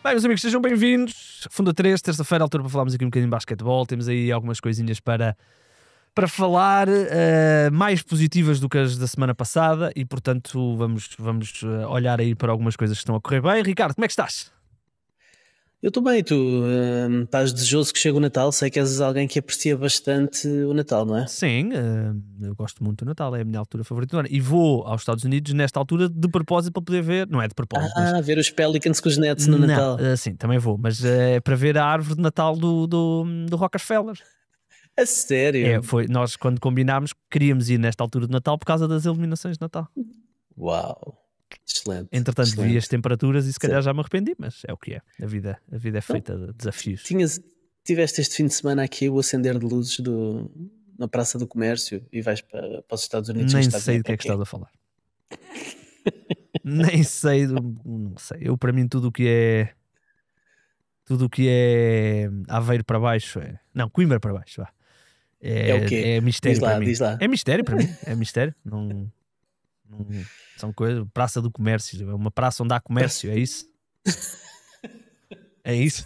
Bem, meus amigos, sejam bem-vindos. Funda 3, terça-feira, altura para falarmos aqui um bocadinho de basquetebol. Temos aí algumas coisinhas para falar, mais positivas do que as da semana passada e, portanto, vamos olhar aí para algumas coisas que estão a correr bem. Ricardo, como é que estás? Eu estou bem, tu estás desejoso que chegue o Natal, sei que és alguém que aprecia bastante o Natal, não é? Sim, eu gosto muito do Natal, é a minha altura favorita do ano. E vou aos Estados Unidos nesta altura de propósito para poder ver, não é de propósito, mas... Ver os Pelicans com os Nets no Não, Natal. sim, também vou, mas é para ver a árvore de Natal do Rockefeller. A sério? Nós, quando combinámos, queríamos ir nesta altura de Natal por causa das iluminações de Natal. Uau, excelente. Entretanto, vi excelente. as temperaturas e se calhar Sim. já me arrependi, mas é o que é. A vida é feita de desafios. Tiveste este fim de semana aqui o acender de luzes na Praça do Comércio e vais para os Estados Unidos Nem gastar sei dinheiro do que é para que quê? estás a falar. Nem sei, não sei. Eu, para mim, tudo o que é Aveiro para baixo é... Não, Coimbra para baixo, vá. É o quê? É mistério Diz lá, para mim. diz lá. É mistério para mim, é mistério. Não, são coisas... Praça do Comércio, é uma praça onde há comércio, é isso? É isso?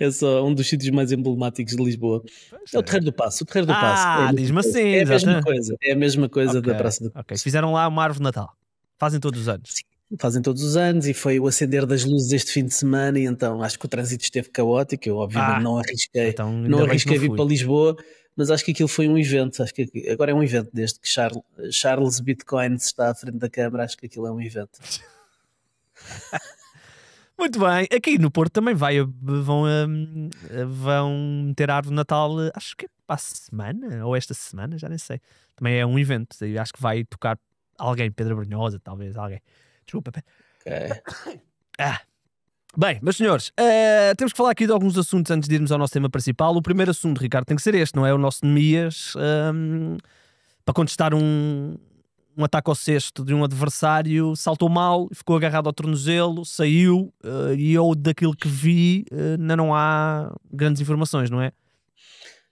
É só um dos sítios mais emblemáticos de Lisboa. É o Terreiro do Paço. O Terreiro do Paço. Diz-me assim, É a mesma exatamente. coisa. É a mesma coisa da Praça do Ok. Comércio. Fizeram lá uma árvore de Natal. Fazem todos os anos. Sim, fazem todos os anos e foi o acender das luzes este fim de semana e então acho que o trânsito esteve caótico. Eu obviamente não arrisquei, então ainda não bem que arrisquei não vir fui. para Lisboa, mas acho que aquilo foi um evento. Acho que agora é um evento desde que Charles Bitcoin está à frente da Câmara. Acho que aquilo é um evento. Muito bem. Aqui no Porto também vão ter a árvore de Natal, acho que é para a semana, ou esta semana, já nem sei. Também é um evento. Acho que vai tocar alguém, Pedro Brunhosa, talvez, alguém. Desculpa. Okay. Bem, meus senhores, temos que falar aqui de alguns assuntos antes de irmos ao nosso tema principal. O primeiro assunto, Ricardo, tem que ser este, não é? O nosso Nemias, para contestar um ataque ao cesto de um adversário, saltou mal, ficou agarrado ao tornozelo, saiu, e eu, daquilo que vi, ainda não há grandes informações, não é?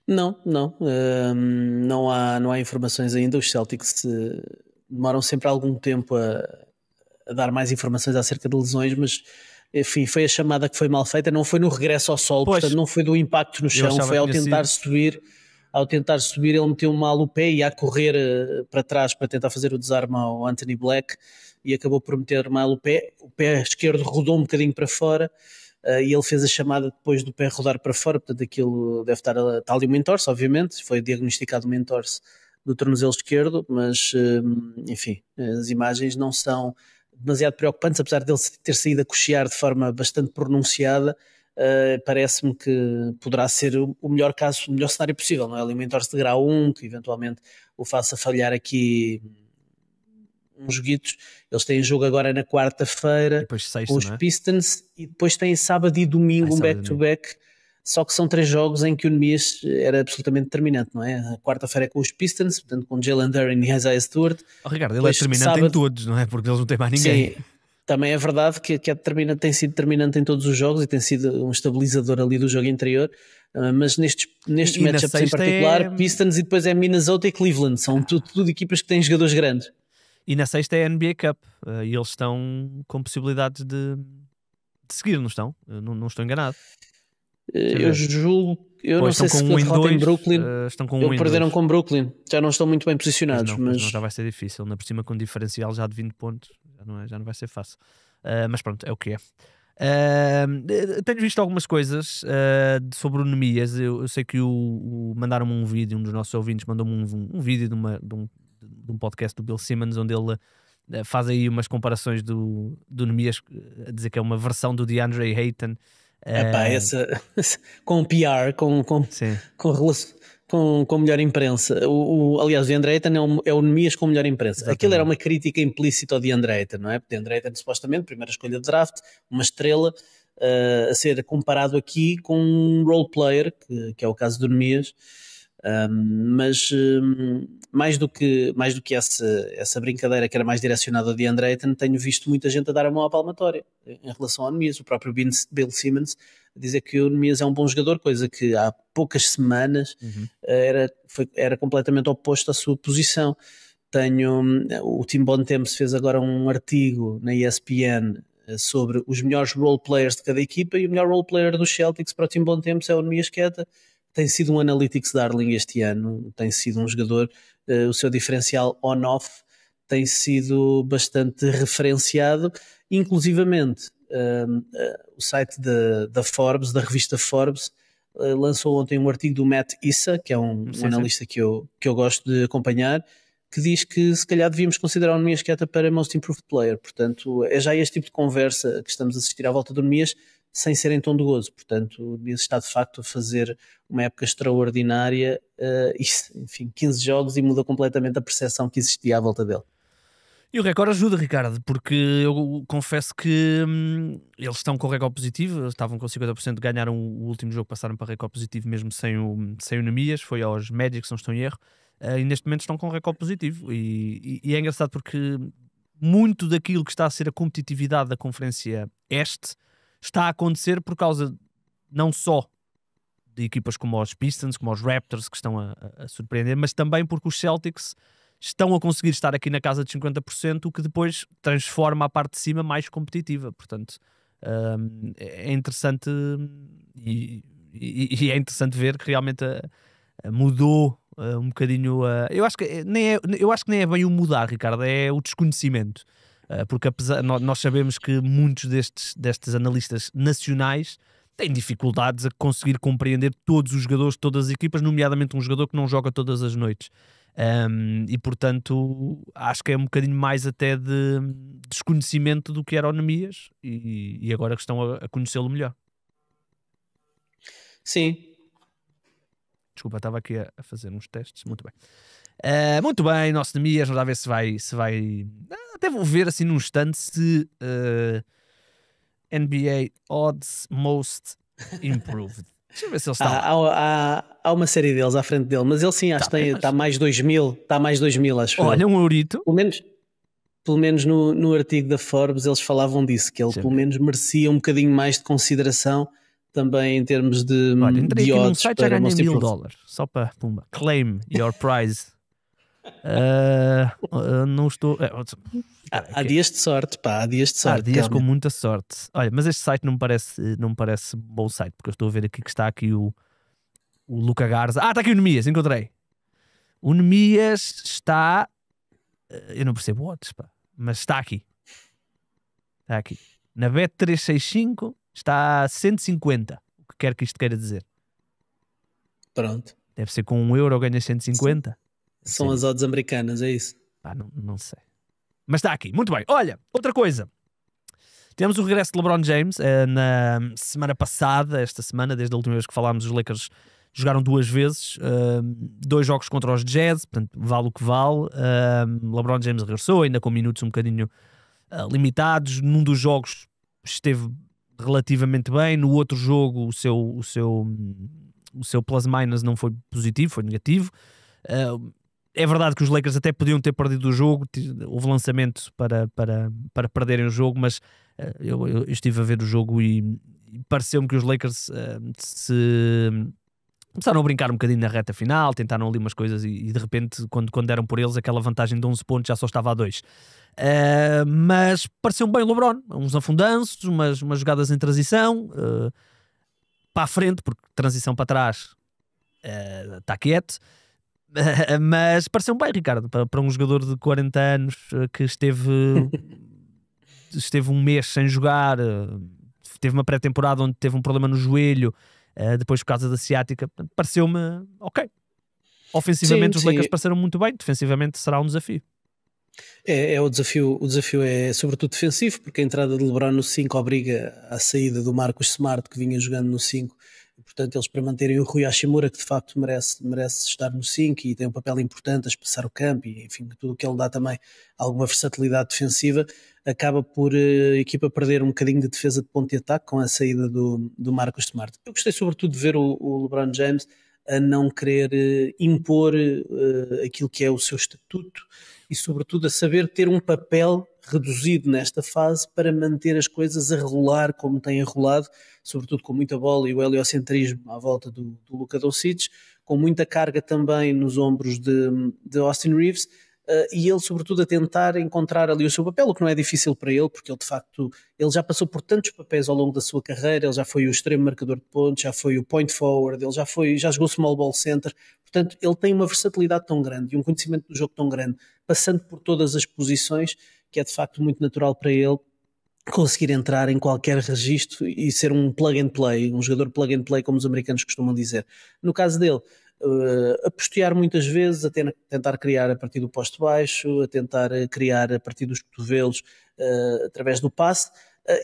Não há informações ainda. Os Celtics demoram sempre algum tempo a dar mais informações acerca de lesões, mas enfim, foi a chamada que foi mal feita, não foi no regresso ao solo, portanto não foi do impacto no chão, foi ao tentar subir. Ao tentar subir, ele meteu mal o pé e a correr para trás para tentar fazer o desarme ao Anthony Black e acabou por meter mal o pé esquerdo rodou um bocadinho para fora, e ele fez a chamada depois do pé rodar para fora, portanto aquilo deve estar ali uma entorse, obviamente, foi diagnosticado uma entorse do tornozelo esquerdo, mas enfim, as imagens não são demasiado preocupantes, apesar dele ter saído a coxear de forma bastante pronunciada. Parece-me que poderá ser o melhor caso, o melhor cenário possível, não é? Ali uma entorse de grau 1, que eventualmente o faça falhar aqui uns joguitos. Eles têm jogo agora na quarta-feira com os Pistons e depois têm sábado e domingo um back-to-back, só que são 3 jogos em que o Nemias era absolutamente determinante, não é? A quarta-feira é com os Pistons, portanto com Jalen Duren e Isaiah Stewart. Ricardo, ele é determinante em todos, não é? Porque eles não têm mais ninguém. Sim, também é verdade que tem sido determinante em todos os jogos e tem sido um estabilizador ali do jogo interior, mas nestes matchups em particular, Pistons e depois é Minnesota e Cleveland, são tudo equipas que têm jogadores grandes. E na sexta é a NBA Cup, e eles estão com possibilidades de seguir, não estão? Não estou enganado. Eu julgo, não sei se derrotam em Brooklyn, estão com perderam com Brooklyn, já não estão muito bem posicionados. Mas não, já vai ser difícil, na por cima com um diferencial já de 20 pontos, já não vai ser fácil. Mas pronto, é o que é. Tenho visto algumas coisas sobre o Nemias. Eu sei que mandaram-me um vídeo, um dos nossos ouvintes mandou-me um vídeo de um podcast do Bill Simmons, onde ele faz aí umas comparações do Nemias, a dizer que é uma versão do DeAndre Ayton. Com PR, com melhor imprensa. Aliás, o DeAndre Ayton é o Nemias com melhor imprensa. Exatamente. Aquilo era uma crítica implícita ao DeAndre Ayton, não é? Porque DeAndre Ayton, supostamente, primeira escolha de draft, uma estrela, a ser comparado aqui com um role player, que é o caso do Nemias. Mas mais do que essa brincadeira que era mais direcionada ao DeAndre Ayton, tenho visto muita gente a dar a mão à palmatória em relação ao Nemias. O próprio Bill Simmons a dizer que o Nemias é um bom jogador, coisa que há poucas semanas era completamente oposto à sua posição. O Tim Bontemps fez agora um artigo na ESPN sobre os melhores role players de cada equipa, e o melhor role player dos Celtics para o time Bom Tempo é o Neemias Queta. Tem sido um analytics darling este ano, tem sido um jogador, o seu diferencial on-off tem sido bastante referenciado, inclusivamente o site da Forbes, da revista Forbes, lançou ontem um artigo do Matt Issa, que é um analista que eu gosto de acompanhar, que diz que se calhar devíamos considerar o Neemias Queta para Most Improved Player. Portanto, é já este tipo de conversa que estamos a assistir à volta do Neemias, sem ser em tom de gozo. Portanto, o Neemias está de facto a fazer uma época extraordinária, enfim, 15 jogos, e muda completamente a percepção que existia à volta dele. E o recorde ajuda, Ricardo, porque eu confesso que eles estão com o recorde positivo, estavam com 50%, ganharam o último jogo, passaram para recorde positivo mesmo sem o Neemias, foi aos Magic, se não estou em erro, e neste momento estão com um recorde positivo, e é engraçado porque muito daquilo que está a ser a competitividade da Conferência Este está a acontecer por causa não só de equipas como os Pistons, como os Raptors, que estão a surpreender, mas também porque os Celtics estão a conseguir estar aqui na casa de 50%, o que depois transforma a parte de cima mais competitiva. Portanto, é interessante, e é interessante ver que realmente mudou um bocadinho. Eu acho que nem é bem o mudar, Ricardo, é o desconhecimento. Porque apesar, nós sabemos que muitos destes analistas nacionais têm dificuldades a conseguir compreender todos os jogadores, todas as equipas, nomeadamente um jogador que não joga todas as noites. E portanto acho que é um bocadinho mais até de desconhecimento do que era o Neemias, e agora que estão a conhecê-lo melhor. Sim. Desculpa, estava aqui a fazer uns testes. Muito bem. Muito bem, nosso Neemias, vamos lá ver se vai... Até vou ver assim num instante se NBA Odds Most Improved. Deixa eu ver se ele está lá. Há uma série deles à frente dele, mas ele sim, acho que está mais 2000, acho. Olha, um ourito. Pelo menos no artigo da Forbes eles falavam disso, que ele pelo menos merecia um bocadinho mais de consideração também em termos de Olha, entrei aqui num odds. site, já ganhei $1000 só para pumba. Claim your prize. Não estou... Há dias de sorte, pá, há dias de sorte. Há dias com muita sorte. Olha, mas este site não me parece bom site, porque eu estou a ver aqui que está aqui o Luca Garza. Está aqui o Neemias, encontrei. O Neemias está... Eu não percebo odds, pá, mas está aqui. Está aqui. Na Bet365 está a 150, o que quer que isto queira dizer. Pronto. Deve ser com €1 ganha 150. São as odds americanas, é isso? Não sei. Mas está aqui, muito bem. Olha, outra coisa. Tivemos o regresso de LeBron James na semana passada, esta semana, desde a última vez que falámos, os Lakers jogaram 2 vezes, 2 jogos contra os Jazz, portanto vale o que vale. LeBron James regressou, ainda com minutos um bocadinho limitados. Num dos jogos esteve relativamente bem, no outro jogo o seu plus-minus não foi positivo, foi negativo. É verdade que os Lakers até podiam ter perdido o jogo, houve lançamento para perderem o jogo, mas eu estive a ver o jogo e pareceu-me que os Lakers começaram a brincar um bocadinho na reta final, tentaram ali umas coisas e de repente, quando deram por eles, aquela vantagem de 11 pontos já só estava a 2. Mas pareceu-me bem o LeBron, uns afundanços, umas jogadas em transição, para a frente, porque transição para trás está quieto. Mas pareceu-me bem, Ricardo, para um jogador de 40 anos que esteve um mês sem jogar, teve uma pré-temporada onde teve um problema no joelho, depois por causa da ciática. Pareceu-me ok. Ofensivamente os Lakers pareceram muito bem, defensivamente será um desafio. O desafio é sobretudo defensivo, porque a entrada de LeBron no 5 obriga à saída do Marcus Smart, que vinha jogando no 5. Portanto, eles, para manterem o Rui Hashimura, que de facto merece estar no 5 e tem um papel importante a espaçar o campo, e enfim, tudo o que ele dá também alguma versatilidade defensiva, acaba por a equipa perder um bocadinho de defesa de ponto de ataque com a saída do Marcus Smart. Eu gostei sobretudo de ver o LeBron James a não querer impor aquilo que é o seu estatuto e sobretudo a saber ter um papel reduzido nesta fase para manter as coisas a rolar como tem rolado, sobretudo com muita bola e o heliocentrismo à volta do Luka Doncic, com muita carga também nos ombros de Austin Reeves, e ele sobretudo a tentar encontrar ali o seu papel, o que não é difícil para ele, porque ele de facto ele já passou por tantos papéis ao longo da sua carreira, ele já foi o extremo marcador de pontos, já foi o point forward, ele já jogou small ball center, portanto ele tem uma versatilidade tão grande e um conhecimento do jogo tão grande, passando por todas as posições, que é de facto muito natural para ele conseguir entrar em qualquer registro e ser um plug and play, um jogador plug and play, como os americanos costumam dizer. No caso dele, a postear muitas vezes, a tentar criar a partir do poste baixo, a tentar criar a partir dos cotovelos, através do passe,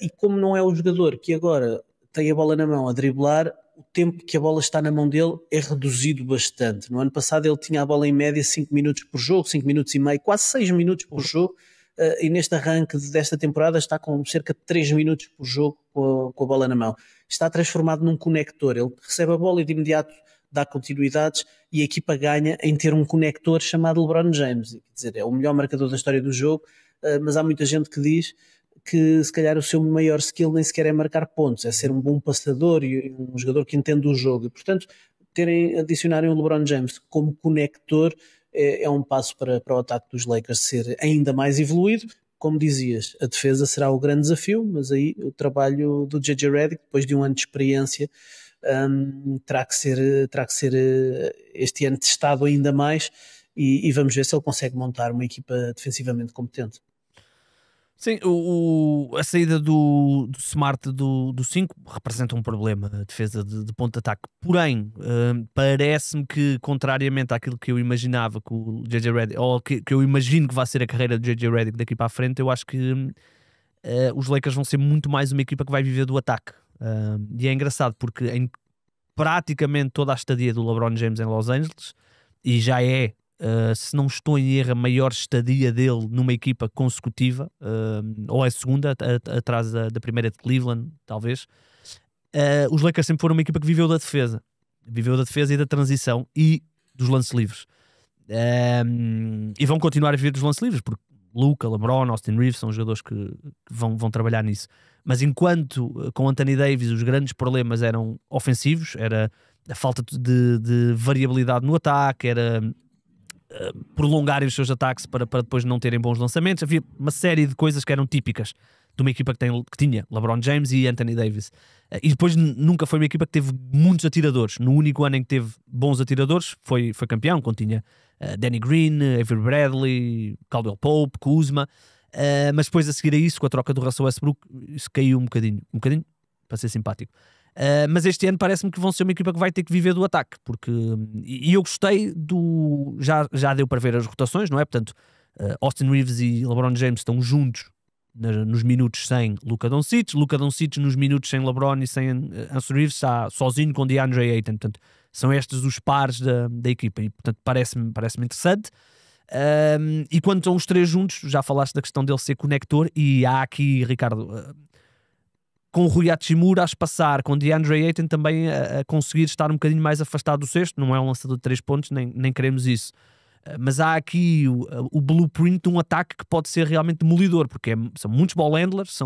e como não é o jogador que agora tem a bola na mão a driblar, o tempo que a bola está na mão dele é reduzido bastante. No ano passado ele tinha a bola em média 5 minutos por jogo, 5 minutos e meio, quase 6 minutos por jogo, e neste arranque desta temporada está com cerca de 3 minutos por jogo com a bola na mão. Está transformado num conector, ele recebe a bola e de imediato dá continuidades e a equipa ganha em ter um conector chamado LeBron James. Quer dizer, é o melhor marcador da história do jogo, mas há muita gente que diz que se calhar o seu maior skill nem sequer é marcar pontos, é ser um bom passador e um jogador que entende o jogo. E, portanto, adicionarem o LeBron James como conector é um passo para o ataque dos Lakers ser ainda mais evoluído. Como dizias, a defesa será o grande desafio, mas aí o trabalho do J.J. Redick, depois de um ano de experiência, terá que ser este ano testado ainda mais e vamos ver se ele consegue montar uma equipa defensivamente competente. Sim, a saída do Smart do 5 representa um problema, a defesa de ponto de ataque. Porém, parece-me que, contrariamente àquilo que eu imaginava que o J.J. Redick, ou que eu imagino que vai ser a carreira do J.J. Redick daqui para a frente, eu acho que os Lakers vão ser muito mais uma equipa que vai viver do ataque. E é engraçado porque em praticamente toda a estadia do LeBron James em Los Angeles, e já é, se não estou em erro, a maior estadia dele numa equipa consecutiva, ou é a segunda, atrás da primeira de Cleveland, talvez. Os Lakers sempre foram uma equipa que viveu da defesa e da transição e dos lances livres, e vão continuar a viver dos lances livres, porque Luka, LeBron, Austin Reeves são jogadores que vão trabalhar nisso. Mas enquanto com Anthony Davis os grandes problemas eram ofensivos, era a falta de variabilidade no ataque, era prolongarem os seus ataques para depois não terem bons lançamentos. Havia uma série de coisas que eram típicas de uma equipa que tinha LeBron James e Anthony Davis. E depois nunca foi uma equipa que teve muitos atiradores. No único ano em que teve bons atiradores foi campeão, quando tinha Danny Green, Avery Bradley, Caldwell Pope, Kuzma. Mas depois a seguir a isso, com a troca do Russell Westbrook, isso caiu um bocadinho, para ser simpático. Mas este ano parece-me que vão ser uma equipa que vai ter que viver do ataque, porque e eu gostei já deu para ver as rotações, não é? Portanto, Austin Reeves e LeBron James estão juntos nos minutos sem Luka Doncic nos minutos sem LeBron e sem Anthony Reeves está sozinho com DeAndre Ayton. Portanto, são estes os pares da equipa e portanto parece-me interessante. E quando estão os três juntos, já falaste da questão dele ser conector, e há aqui, Ricardo, com o Rui Hachimura a espaçar, com DeAndre Ayton também a conseguir estar um bocadinho mais afastado do cesto. Não é um lançador de 3 pontos, nem queremos isso, mas há aqui o blueprint de um ataque que pode ser realmente demolidor, porque são muitos ball handlers,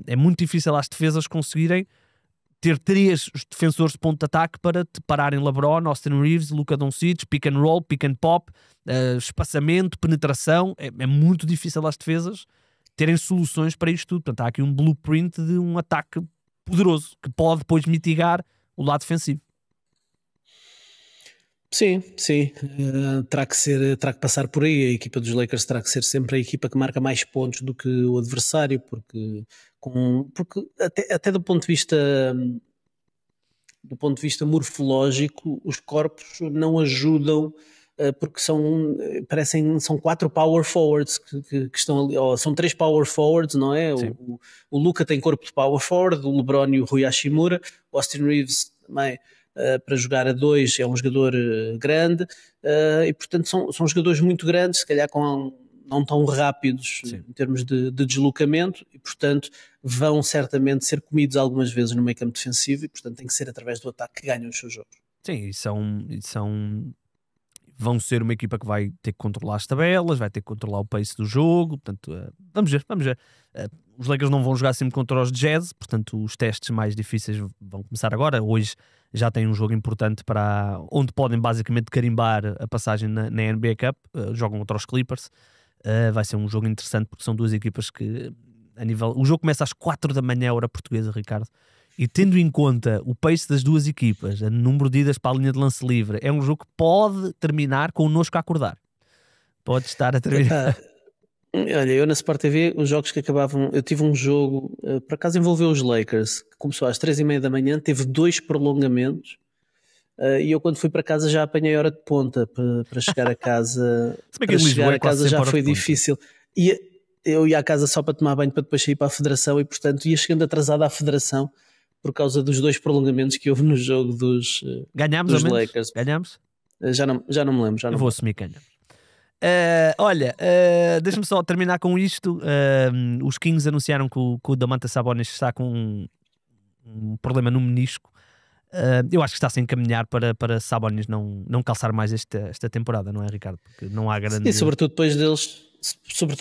é muito difícil às defesas conseguirem ter 3 defensores de ponto de ataque para te pararem LeBron, Austin Reeves, Luka Doncic, pick and roll, pick and pop, espaçamento, penetração. É muito difícil às defesas terem soluções para isto tudo. Portanto, há aqui um blueprint de um ataque poderoso que pode depois mitigar o lado defensivo. Sim. Terá que passar por aí. A equipa dos Lakers terá que ser sempre a equipa que marca mais pontos do que o adversário, porque até do ponto de vista morfológico, os corpos não ajudam, porque são 4 power forwards que estão ali, ou são 3 power forwards, não é? O Luka tem corpo de power forward, o LeBron e o Rui Hachimura, o Austin Reeves também, para jogar a 2 é um jogador grande, e portanto são jogadores muito grandes, se calhar não tão rápidos. Sim. Em termos de deslocamento, e portanto vão certamente ser comidos algumas vezes no meio campo defensivo, e portanto tem que ser através do ataque que ganham os seus jogos. Sim, vão ser uma equipa que vai ter que controlar as tabelas, vai ter que controlar o pace do jogo. Portanto, vamos ver. os Lakers não vão jogar sempre contra os Jazz, portanto os testes mais difíceis vão começar agora. Hoje já tem um jogo importante onde podem basicamente carimbar a passagem na NBA Cup. Jogam contra os Clippers. Vai ser um jogo interessante porque são duas equipas que o jogo começa às 4 da manhã hora portuguesa, Ricardo, e tendo em conta o pace das duas equipas, o número de idas para a linha de lance livre, é um jogo que pode terminar connosco a acordar. Pode estar a terminar. Olha, eu na Sport TV, os jogos que acabavam, eu tive um jogo, por acaso envolveu os Lakers, que começou às 3:30 da manhã, teve 2 prolongamentos, e eu quando fui para casa já apanhei hora de ponta para chegar a casa. Para chegar a casa já foi difícil. E eu ia à casa só para tomar banho para depois sair para a Federação e portanto ia chegando atrasado à Federação por causa dos 2 prolongamentos que houve no jogo dos Lakers. Ganhámos? Já não me lembro. Eu vou assumir que ganhamos. Olha, deixa-me só terminar com isto. Os Kings anunciaram que o Domantas Sabonis está com um problema no menisco. Eu acho que está-se a encaminhar para Sabonis não calçar mais esta temporada, não é, Ricardo? Porque não há grande... E sobretudo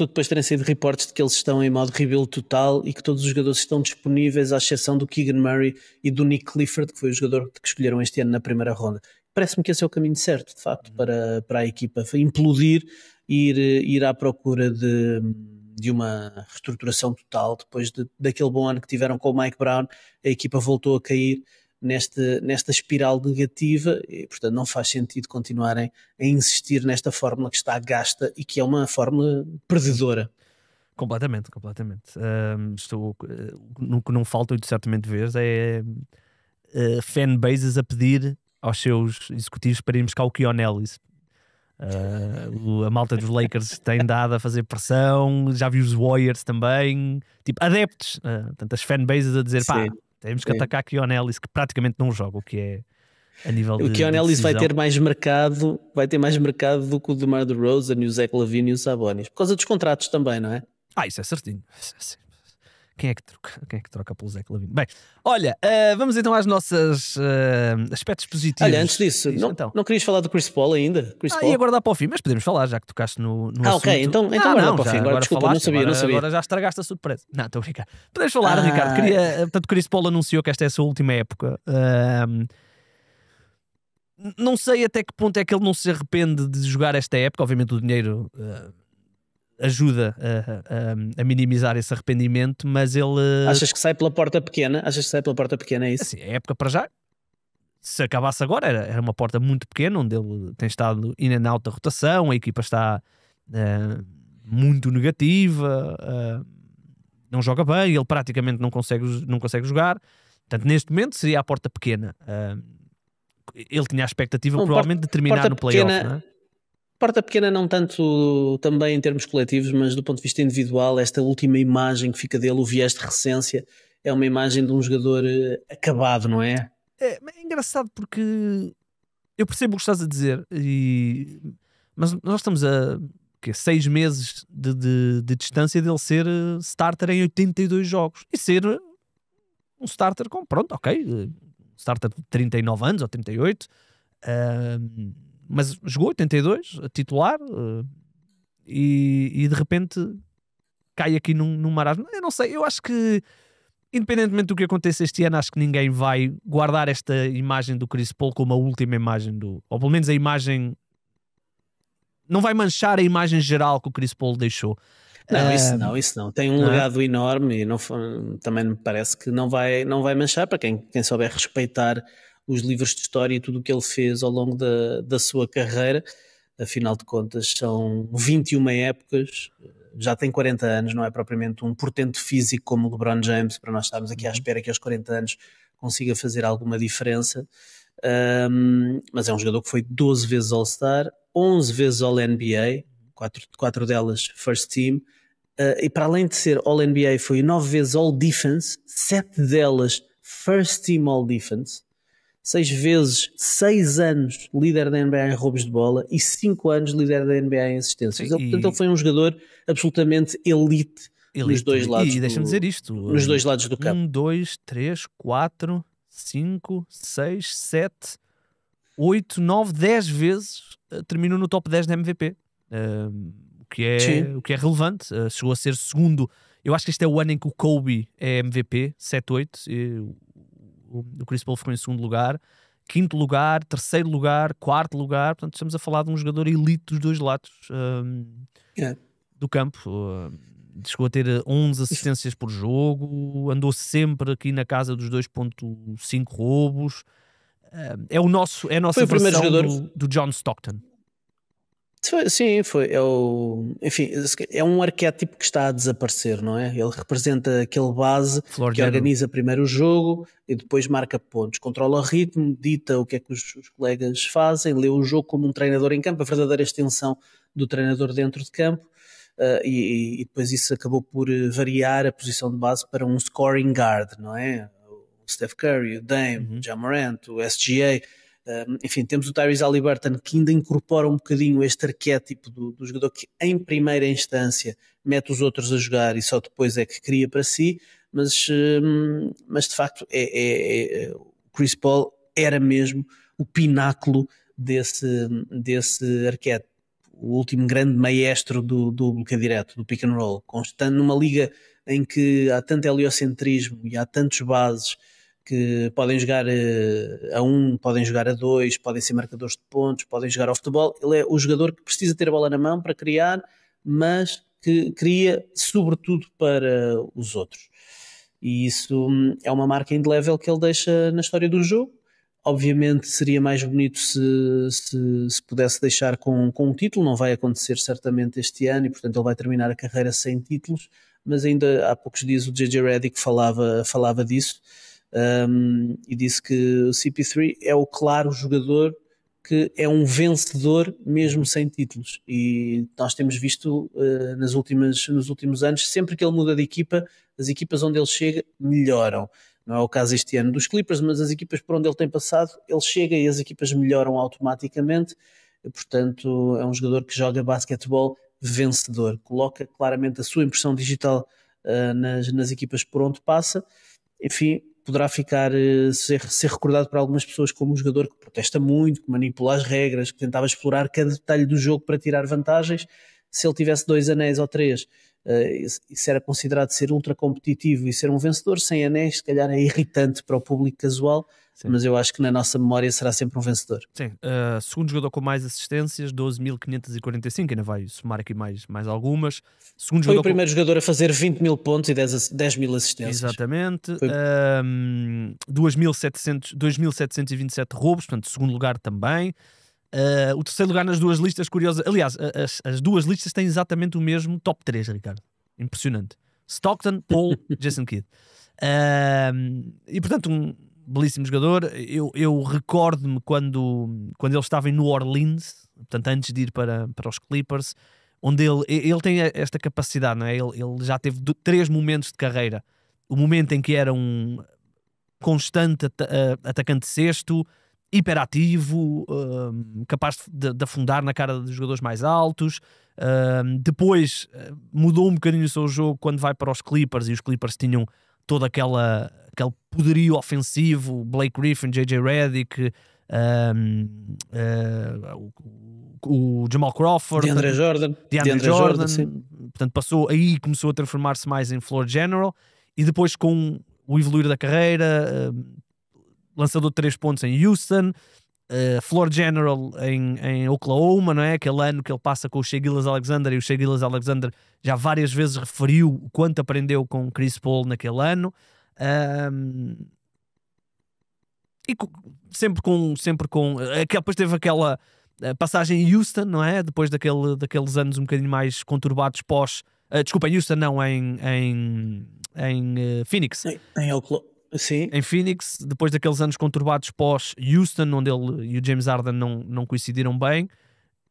depois terem sido reportes de que eles estão em modo rebuild total e que todos os jogadores estão disponíveis, à exceção do Keegan Murray e do Nick Clifford, que foi o jogador que escolheram este ano na primeira ronda. Parece-me que esse é o caminho certo, de facto, para a equipa implodir e ir à procura de uma reestruturação total. Depois daquele bom ano que tiveram com o Mike Brown, a equipa voltou a cair nesta espiral negativa e, portanto, não faz sentido continuarem a insistir nesta fórmula que está gasta e que é uma fórmula perdedora. Completamente. No que não falta, e certamente vês, é fanbases a pedir aos seus executivos para irmos buscar o Keon Ellis. A malta dos Lakers tem dado a fazer pressão, já vi os Warriors também, tipo adeptos, portanto, as fanbases a dizer, pá, temos que atacar Keon Ellis, que praticamente não joga, o que é a nível de... O Keon Ellis vai ter mais mercado, do que o DeMar DeRozan e o Zach LaVine e o Sabonis, por causa dos contratos também, não é? Isso é certinho. Quem é que troca pelo Zach LaVine? Bem, olha, vamos então às nossas aspectos positivos. Olha, antes disso, não querias falar do Chris Paul ainda? Ia guardar para o fim, mas podemos falar, já que tocaste no assunto. Ok, então guarda para o fim. Agora desculpa, não sabia. Agora já estragaste a surpresa. Não, estou a brincar. Podemos falar, Ricardo. Portanto, Chris Paul anunciou que esta é a sua última época. Não sei até que ponto é que ele não se arrepende de jogar esta época. Obviamente o dinheiro... ajuda a minimizar esse arrependimento, mas ele... Achas que sai pela porta pequena? É isso? Assim, a época para já, se acabasse agora, era uma porta muito pequena, onde ele tem estado in and out da rotação, a equipa está muito negativa, não joga bem, ele praticamente não consegue jogar. Portanto, neste momento seria a porta pequena. Ele tinha a expectativa provavelmente de terminar no playoff, não é? Porta pequena não tanto também em termos coletivos, mas do ponto de vista individual, esta última imagem que fica dele, o viés de recência, é uma imagem de um jogador acabado, não é? É engraçado porque eu percebo o que estás a dizer, mas nós estamos a 6 meses de distância dele ser starter em 82 jogos e ser um starter com, pronto, ok, starter de 39 anos ou 38, mas jogou 82, titular, e de repente cai aqui num marasmo. Eu não sei, eu acho que independentemente do que aconteça este ano, acho que ninguém vai guardar esta imagem do Chris Paul como a última imagem ou pelo menos a imagem, não vai manchar a imagem geral que o Chris Paul deixou. Isso não. Tem um legado enorme e também me parece que não vai manchar para quem souber respeitar os livros de história e tudo o que ele fez ao longo da sua carreira. Afinal de contas são 21 épocas, já tem 40 anos, não é propriamente um portento físico como o LeBron James, para nós estarmos aqui à espera que aos 40 anos consiga fazer alguma diferença, mas é um jogador que foi 12 vezes All-Star, 11 vezes All-NBA, 4 delas First Team, e para além de ser All-NBA foi 9 vezes All-Defense, 7 delas First Team All-Defense, 6 vezes, 6 anos líder da NBA em roubos de bola e 5 anos líder da NBA em assistências. Portanto, ele foi um jogador absolutamente elite nos dois lados. E deixa-me dizer isto: nos dois lados do campo. 1, 2, 3, 4, 5, 6, 7, 8, 9, 10 vezes terminou no top 10 da MVP. O que é relevante. Chegou a ser segundo Eu acho que este é o ano em que o Kobe é MVP, 7-8, o Chris Paul ficou em segundo lugar, quinto lugar, terceiro lugar, quarto lugar. Portanto, estamos a falar de um jogador elite dos dois lados do campo. Chegou a ter 11 assistências por jogo, andou sempre aqui na casa dos 2.5 roubos. É a nossa versão do John Stockton. Sim, foi. Enfim, é um arquétipo que está a desaparecer, não é? Ele representa aquele base que organiza primeiro o jogo e depois marca pontos, controla o ritmo, dita o que é que os colegas fazem, lê o jogo como um treinador em campo, a verdadeira extensão do treinador dentro de campo. E depois isso acabou por variar a posição de base para um scoring guard, não é? O Steph Curry, o Dame, o Ja Morant, o SGA. Enfim, temos o Tyrese Haliburton, que ainda incorpora um bocadinho este arquétipo do jogador que em primeira instância mete os outros a jogar e só depois é que cria para si, mas de facto o Chris Paul era mesmo o pináculo desse arquétipo, o último grande maestro do bloqueio direto, do pick and roll, constante numa liga em que há tanto heliocentrismo e há tantos bases que podem jogar a 1, podem jogar a 2, podem ser marcadores de pontos, podem jogar ao futebol. Ele é o jogador que precisa ter a bola na mão para criar, mas que cria sobretudo para os outros. E isso é uma marca indelével que ele deixa na história do jogo. Obviamente seria mais bonito se pudesse deixar com um título. Não vai acontecer certamente este ano e portanto ele vai terminar a carreira sem títulos, mas ainda há poucos dias o JJ Redick falava disso. E disse que o CP3 é o claro jogador que é um vencedor mesmo sem títulos, e nós temos visto nos últimos anos, sempre que ele muda de equipa, as equipas onde ele chega melhoram. Não é o caso este ano dos Clippers, mas as equipas por onde ele tem passado, ele chega e as equipas melhoram automaticamente. Portanto, é um jogador que joga basquetebol vencedor, coloca claramente a sua impressão digital nas equipas por onde passa. Enfim, poderá ser recordado por algumas pessoas como um jogador que protesta muito, que manipula as regras, que tentava explorar cada detalhe do jogo para tirar vantagens. Se ele tivesse 2 anéis ou 3, isso era considerado ser ultra competitivo e ser um vencedor. Sem anéis, se calhar é irritante para o público casual. Sim. Mas eu acho que na nossa memória será sempre um vencedor. Sim, segundo jogador com mais assistências, 12.545, ainda vai somar aqui mais algumas. Foi o primeiro jogador a fazer 20 mil pontos e 10 mil assistências. Exatamente. 2.727 roubos, portanto, segundo lugar também. O terceiro lugar nas duas listas, curiosa. Aliás, as duas listas têm exatamente o mesmo top 3, Ricardo. Impressionante. Stockton, Paul, Jason Kidd. E portanto, um belíssimo jogador. Eu recordo-me quando ele estava em New Orleans, portanto, antes de ir para os Clippers, onde ele tem esta capacidade, não é? Ele já teve 3 momentos de carreira. O momento em que era um constante atacante sexto, hiperativo, capaz de afundar na cara dos jogadores mais altos. Depois mudou um bocadinho o seu jogo quando vai para os Clippers, e os Clippers tinham todo aquele poderio ofensivo, Blake Griffin, JJ Redick, o Jamal Crawford, DeAndre Jordan, sim. Portanto, começou a transformar-se mais em floor general, e depois com o evoluir da carreira, lançador de 3 pontos em Houston, floor general em Oklahoma, não é? Aquele ano que ele passa com o Shai Gilgeous-Alexander, e o Shai Gilgeous-Alexander já várias vezes referiu o quanto aprendeu com Chris Paul naquele ano. E sempre com depois teve aquela passagem em Houston, não é? Depois daqueles anos um bocadinho mais conturbados em Houston não, em Phoenix. Em Oklahoma. Sim. Em Phoenix, depois daqueles anos conturbados pós-Houston, onde ele e o James Harden não coincidiram bem,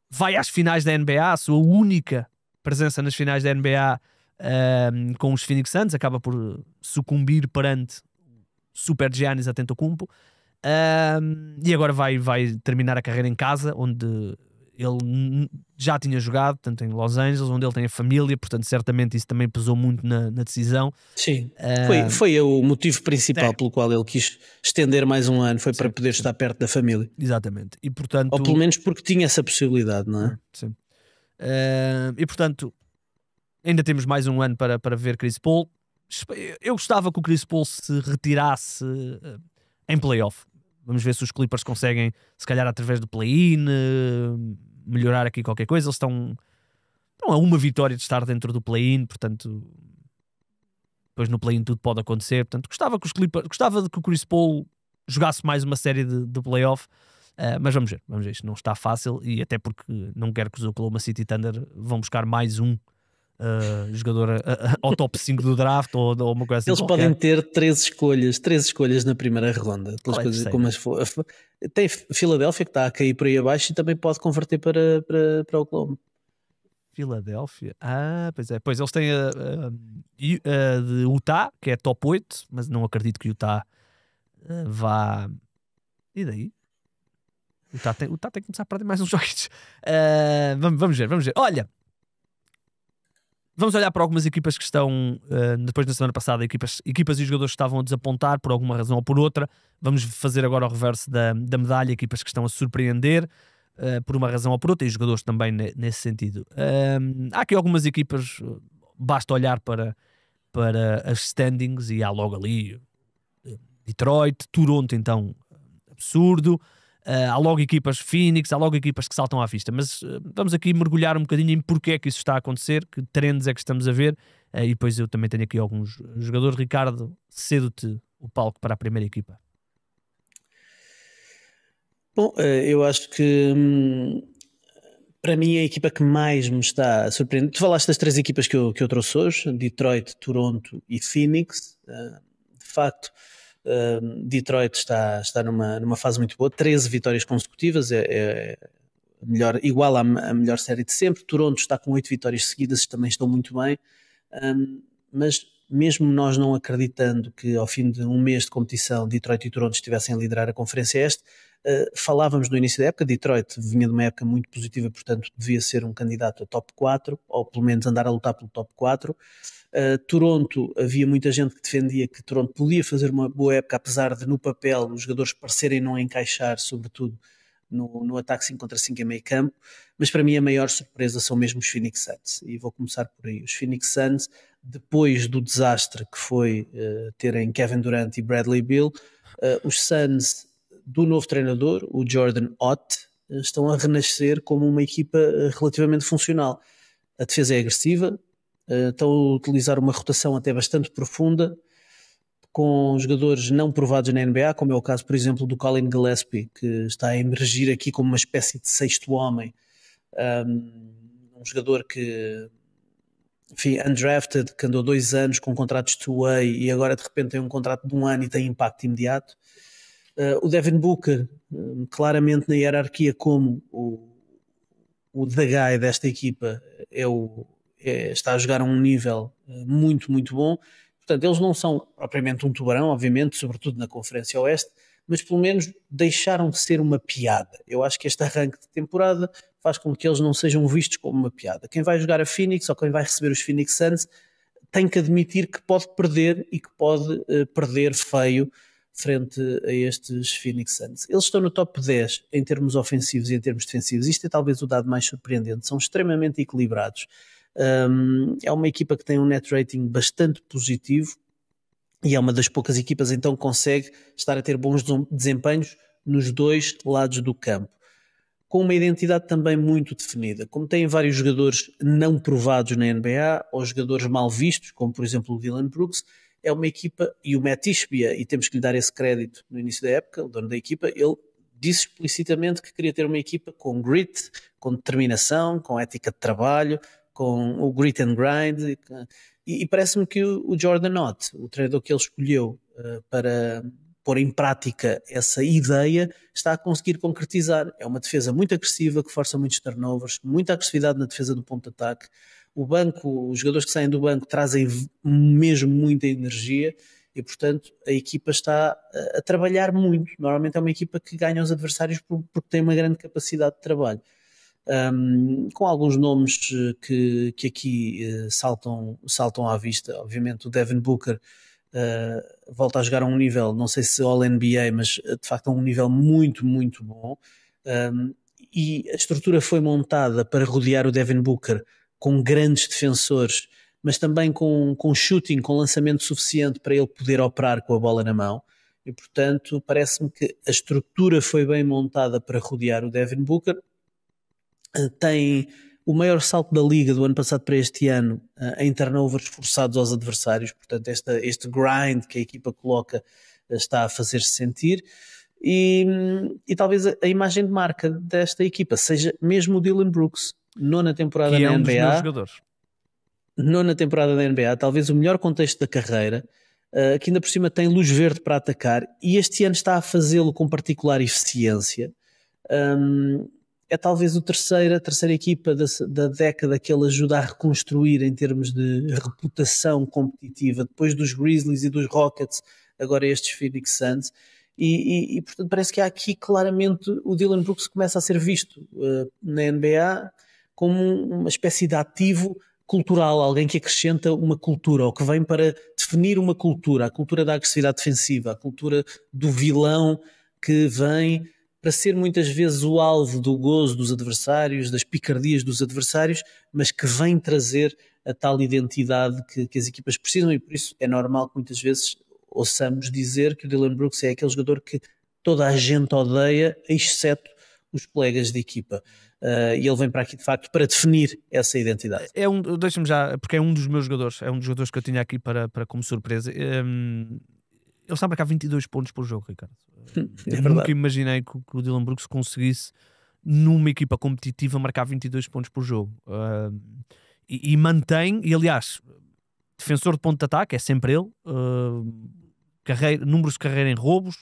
vai às finais da NBA, a sua única presença nas finais da NBA com os Phoenix Suns, acaba por sucumbir perante Super Giannis Antetokounmpo, e agora vai terminar a carreira em casa, onde ele já tinha jogado, tanto em Los Angeles, onde ele tem a família, portanto certamente isso também pesou muito na decisão. Sim, foi o motivo principal pelo qual ele quis estender mais um ano, foi para poder estar perto da família. Exatamente, e portanto... Ou pelo menos porque tinha essa possibilidade, não é? Sim. E portanto, ainda temos mais um ano para ver Chris Paul. Eu gostava que o Chris Paul se retirasse em playoff. Vamos ver se os Clippers conseguem, se calhar através do play-in, melhorar aqui qualquer coisa. Eles estão a uma vitória de estar dentro do play-in, portanto, depois no play-in tudo pode acontecer. Portanto, gostava de que o Chris Paul jogasse mais uma série de playoff, mas vamos ver, isto não está fácil, e até porque não quero que os Oklahoma City Thunder vão buscar mais um jogador ao top 5 do draft ou uma coisa assim. Eles qualquer. Podem ter 3 escolhas na primeira ronda. Tem Filadélfia que está a cair por aí abaixo e também pode converter para Oklahoma. Filadélfia, pois eles têm de Utah, que é top 8, mas não acredito que Utah vá. E daí? Utah tem que começar a perder mais uns jogos. Vamos ver. Olha, vamos olhar para algumas equipas que estão, depois da semana passada, equipas e jogadores que estavam a desapontar por alguma razão ou por outra. Vamos fazer agora o reverso da medalha, equipas que estão a surpreender por uma razão ou por outra, e jogadores também nesse sentido. Há aqui algumas equipas, basta olhar para as standings e há logo ali Detroit, Toronto, então absurdo. Há logo equipas Phoenix, há logo equipas que saltam à vista, mas vamos aqui mergulhar um bocadinho em porque é que isso está a acontecer, que trends é que estamos a ver, e depois eu também tenho aqui alguns jogadores. Ricardo, cedo-te o palco para a primeira equipa. Bom, eu acho que para mim a equipa que mais me está a surpreender, tu falaste das 3 equipas que eu trouxe hoje, Detroit, Toronto e Phoenix. De facto, Detroit está numa fase muito boa, 13 vitórias consecutivas, igual à melhor série de sempre. Toronto está com 8 vitórias seguidas, também estão muito bem, mas mesmo nós não acreditando que ao fim de um mês de competição Detroit e Toronto estivessem a liderar a Conferência Este, falávamos no início da época, Detroit vinha de uma época muito positiva, portanto devia ser um candidato a top 4, ou pelo menos andar a lutar pelo top 4. Toronto, havia muita gente que defendia que Toronto podia fazer uma boa época, apesar de no papel os jogadores parecerem não encaixar, sobretudo no ataque 5 contra 5 em meio campo, mas para mim a maior surpresa são mesmo os Phoenix Suns, e vou começar por aí. Os Phoenix Suns, depois do desastre que foi terem Kevin Durant e Bradley Beal, os Suns do novo treinador, o Jordan Ott, estão a renascer como uma equipa relativamente funcional. A defesa é agressiva, estão a utilizar uma rotação até bastante profunda, com jogadores não provados na NBA, como é o caso, por exemplo, do Colin Gillespie, que está a emergir aqui como uma espécie de sexto homem, um jogador que, enfim, undrafted, que andou 2 anos com contratos de two-way e agora de repente tem um contrato de 1 ano e tem impacto imediato. O Devin Booker, claramente na hierarquia como o the guy desta equipa, está a jogar a um nível muito, muito bom. Portanto, eles não são propriamente um tubarão, obviamente, sobretudo na Conferência Oeste, mas pelo menos deixaram de ser uma piada. Eu acho que este arranque de temporada faz com que eles não sejam vistos como uma piada. Quem vai jogar a Phoenix ou quem vai receber os Phoenix Suns tem que admitir que pode perder, e que pode perder feio frente a estes Phoenix Suns. Eles estão no top 10 em termos ofensivos e em termos defensivos. Isto é talvez o dado mais surpreendente. São extremamente equilibrados. É uma equipa que tem um net rating bastante positivo e é uma das poucas equipas então que consegue estar a ter bons desempenhos nos 2 lados do campo, com uma identidade também muito definida. Como têm vários jogadores não provados na NBA ou jogadores mal vistos, como por exemplo o Dylan Brooks, é uma equipa, e o Matt Ishbia, e temos que lhe dar esse crédito no início da época, o dono da equipa, ele disse explicitamente que queria ter uma equipa com grit, com determinação, com ética de trabalho, com o grit and grind, e parece-me que o Jordan Ott, o treinador que ele escolheu para pôr em prática essa ideia, está a conseguir concretizar. É uma defesa muito agressiva, que força muitos turnovers, muita agressividade na defesa do ponto de ataque. O banco, os jogadores que saem do banco trazem mesmo muita energia e, portanto, a equipa está a trabalhar muito. Normalmente é uma equipa que ganha os adversários porque tem uma grande capacidade de trabalho. Com alguns nomes que aqui saltam à vista. Obviamente o Devin Booker volta a jogar a um nível, não sei se All-NBA, mas de facto a um nível muito, muito bom, e a estrutura foi montada para rodear o Devin Booker com grandes defensores, mas também com shooting, com lançamento suficiente para ele poder operar com a bola na mão. E, portanto, parece-me que a estrutura foi bem montada para rodear o Devin Booker. Tem o maior salto da liga do ano passado para este ano em turnovers forçados aos adversários. Portanto, este grind que a equipa coloca está a fazer-se sentir. E talvez a imagem de marca desta equipa seja mesmo o Dillon Brooks, nona temporada que na é um NBA. dos meus jogadores. Nona temporada da NBA, talvez o melhor contexto da carreira, que ainda por cima tem luz verde para atacar, e este ano está a fazê-lo com particular eficiência. É talvez a terceira equipa da década que ele ajuda a reconstruir em termos de reputação competitiva, depois dos Grizzlies e dos Rockets, agora estes Phoenix Suns, e portanto parece que há aqui claramente o Dillon Brooks começa a ser visto na NBA como uma espécie de ativo cultural, alguém que acrescenta uma cultura, ou que vem para definir uma cultura, a cultura da agressividade defensiva, a cultura do vilão que vem para ser muitas vezes o alvo do gozo dos adversários, das picardias dos adversários, mas que vem trazer a tal identidade que as equipas precisam, e por isso é normal que muitas vezes ouçamos dizer que o Dillon Brooks é aquele jogador que toda a gente odeia, exceto os colegas de equipa. E ele vem para aqui de facto para definir essa identidade. Deixa-me já, porque é um dos meus jogadores, é um dos jogadores que eu tinha aqui para como surpresa. Ele está a marcar 22 pontos por jogo, Ricardo. Eu nunca imaginei que o Dillon Brooks conseguisse, numa equipa competitiva, marcar 22 pontos por jogo. E mantém, e aliás, defensor de ponto de ataque, é sempre ele. Números de carreira em roubos.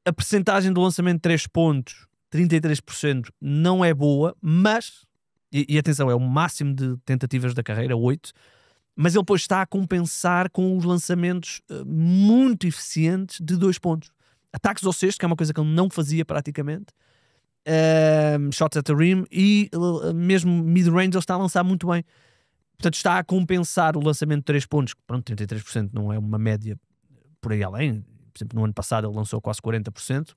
A percentagem do lançamento de 3 pontos, 33%, não é boa, mas, e atenção, é o máximo de tentativas da carreira, 8, mas ele depois está a compensar com os lançamentos muito eficientes de 2 pontos. Ataques ao cesto, que é uma coisa que ele não fazia praticamente, shots at the rim, e mesmo mid-range ele está a lançar muito bem. Portanto, está a compensar o lançamento de 3 pontos, que pronto, 33% não é uma média por aí além. Por exemplo, no ano passado ele lançou quase 40%.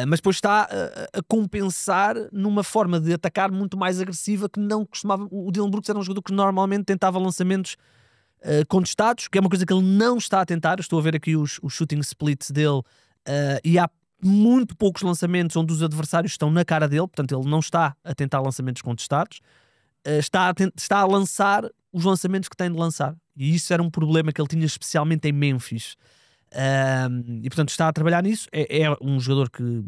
Mas depois está a compensar numa forma de atacar muito mais agressiva que não costumava. O Dillon Brooks era um jogador que normalmente tentava lançamentos contestados, que é uma coisa que ele não está a tentar. Eu estou a ver aqui os shooting splits dele e há muito poucos lançamentos onde os adversários estão na cara dele, portanto ele não está a tentar lançamentos contestados, está a lançar os lançamentos que tem de lançar, e isso era um problema que ele tinha especialmente em Memphis. E portanto está a trabalhar nisso. É um jogador que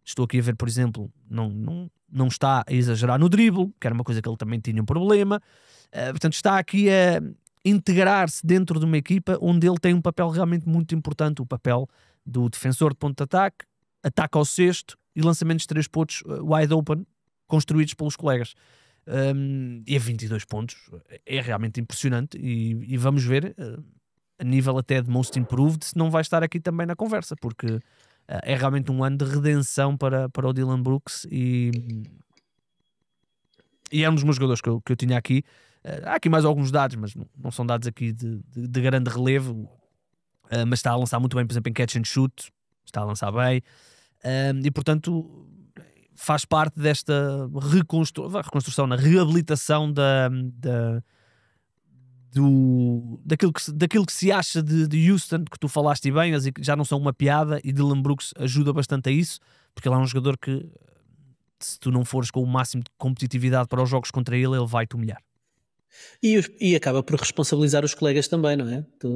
estou aqui a ver, por exemplo, não está a exagerar no drible, que era uma coisa que ele também tinha um problema. Portanto está aqui a integrar-se dentro de uma equipa onde ele tem um papel realmente muito importante, o papel do defensor de ponto de ataque, ataque ao cesto e lançamentos de 3 pontos wide open construídos pelos colegas. E a 22 pontos é realmente impressionante, e vamos ver a nível até de Most Improved se não vai estar aqui também na conversa, porque é realmente um ano de redenção para o Dillon Brooks, e é um dos meus jogadores que eu tinha aqui. Há aqui mais alguns dados, mas não são dados aqui de grande relevo, mas está a lançar muito bem, por exemplo, em catch and shoot, está a lançar bem, e portanto faz parte desta reconstrução, na reabilitação daquilo que se acha de Houston, que tu falaste bem, já não são uma piada, e Dillon Brooks ajuda bastante a isso, porque ele é um jogador que, se tu não fores com o máximo de competitividade para os jogos contra ele, ele vai-te humilhar. E acaba por responsabilizar os colegas também, não é? Tu,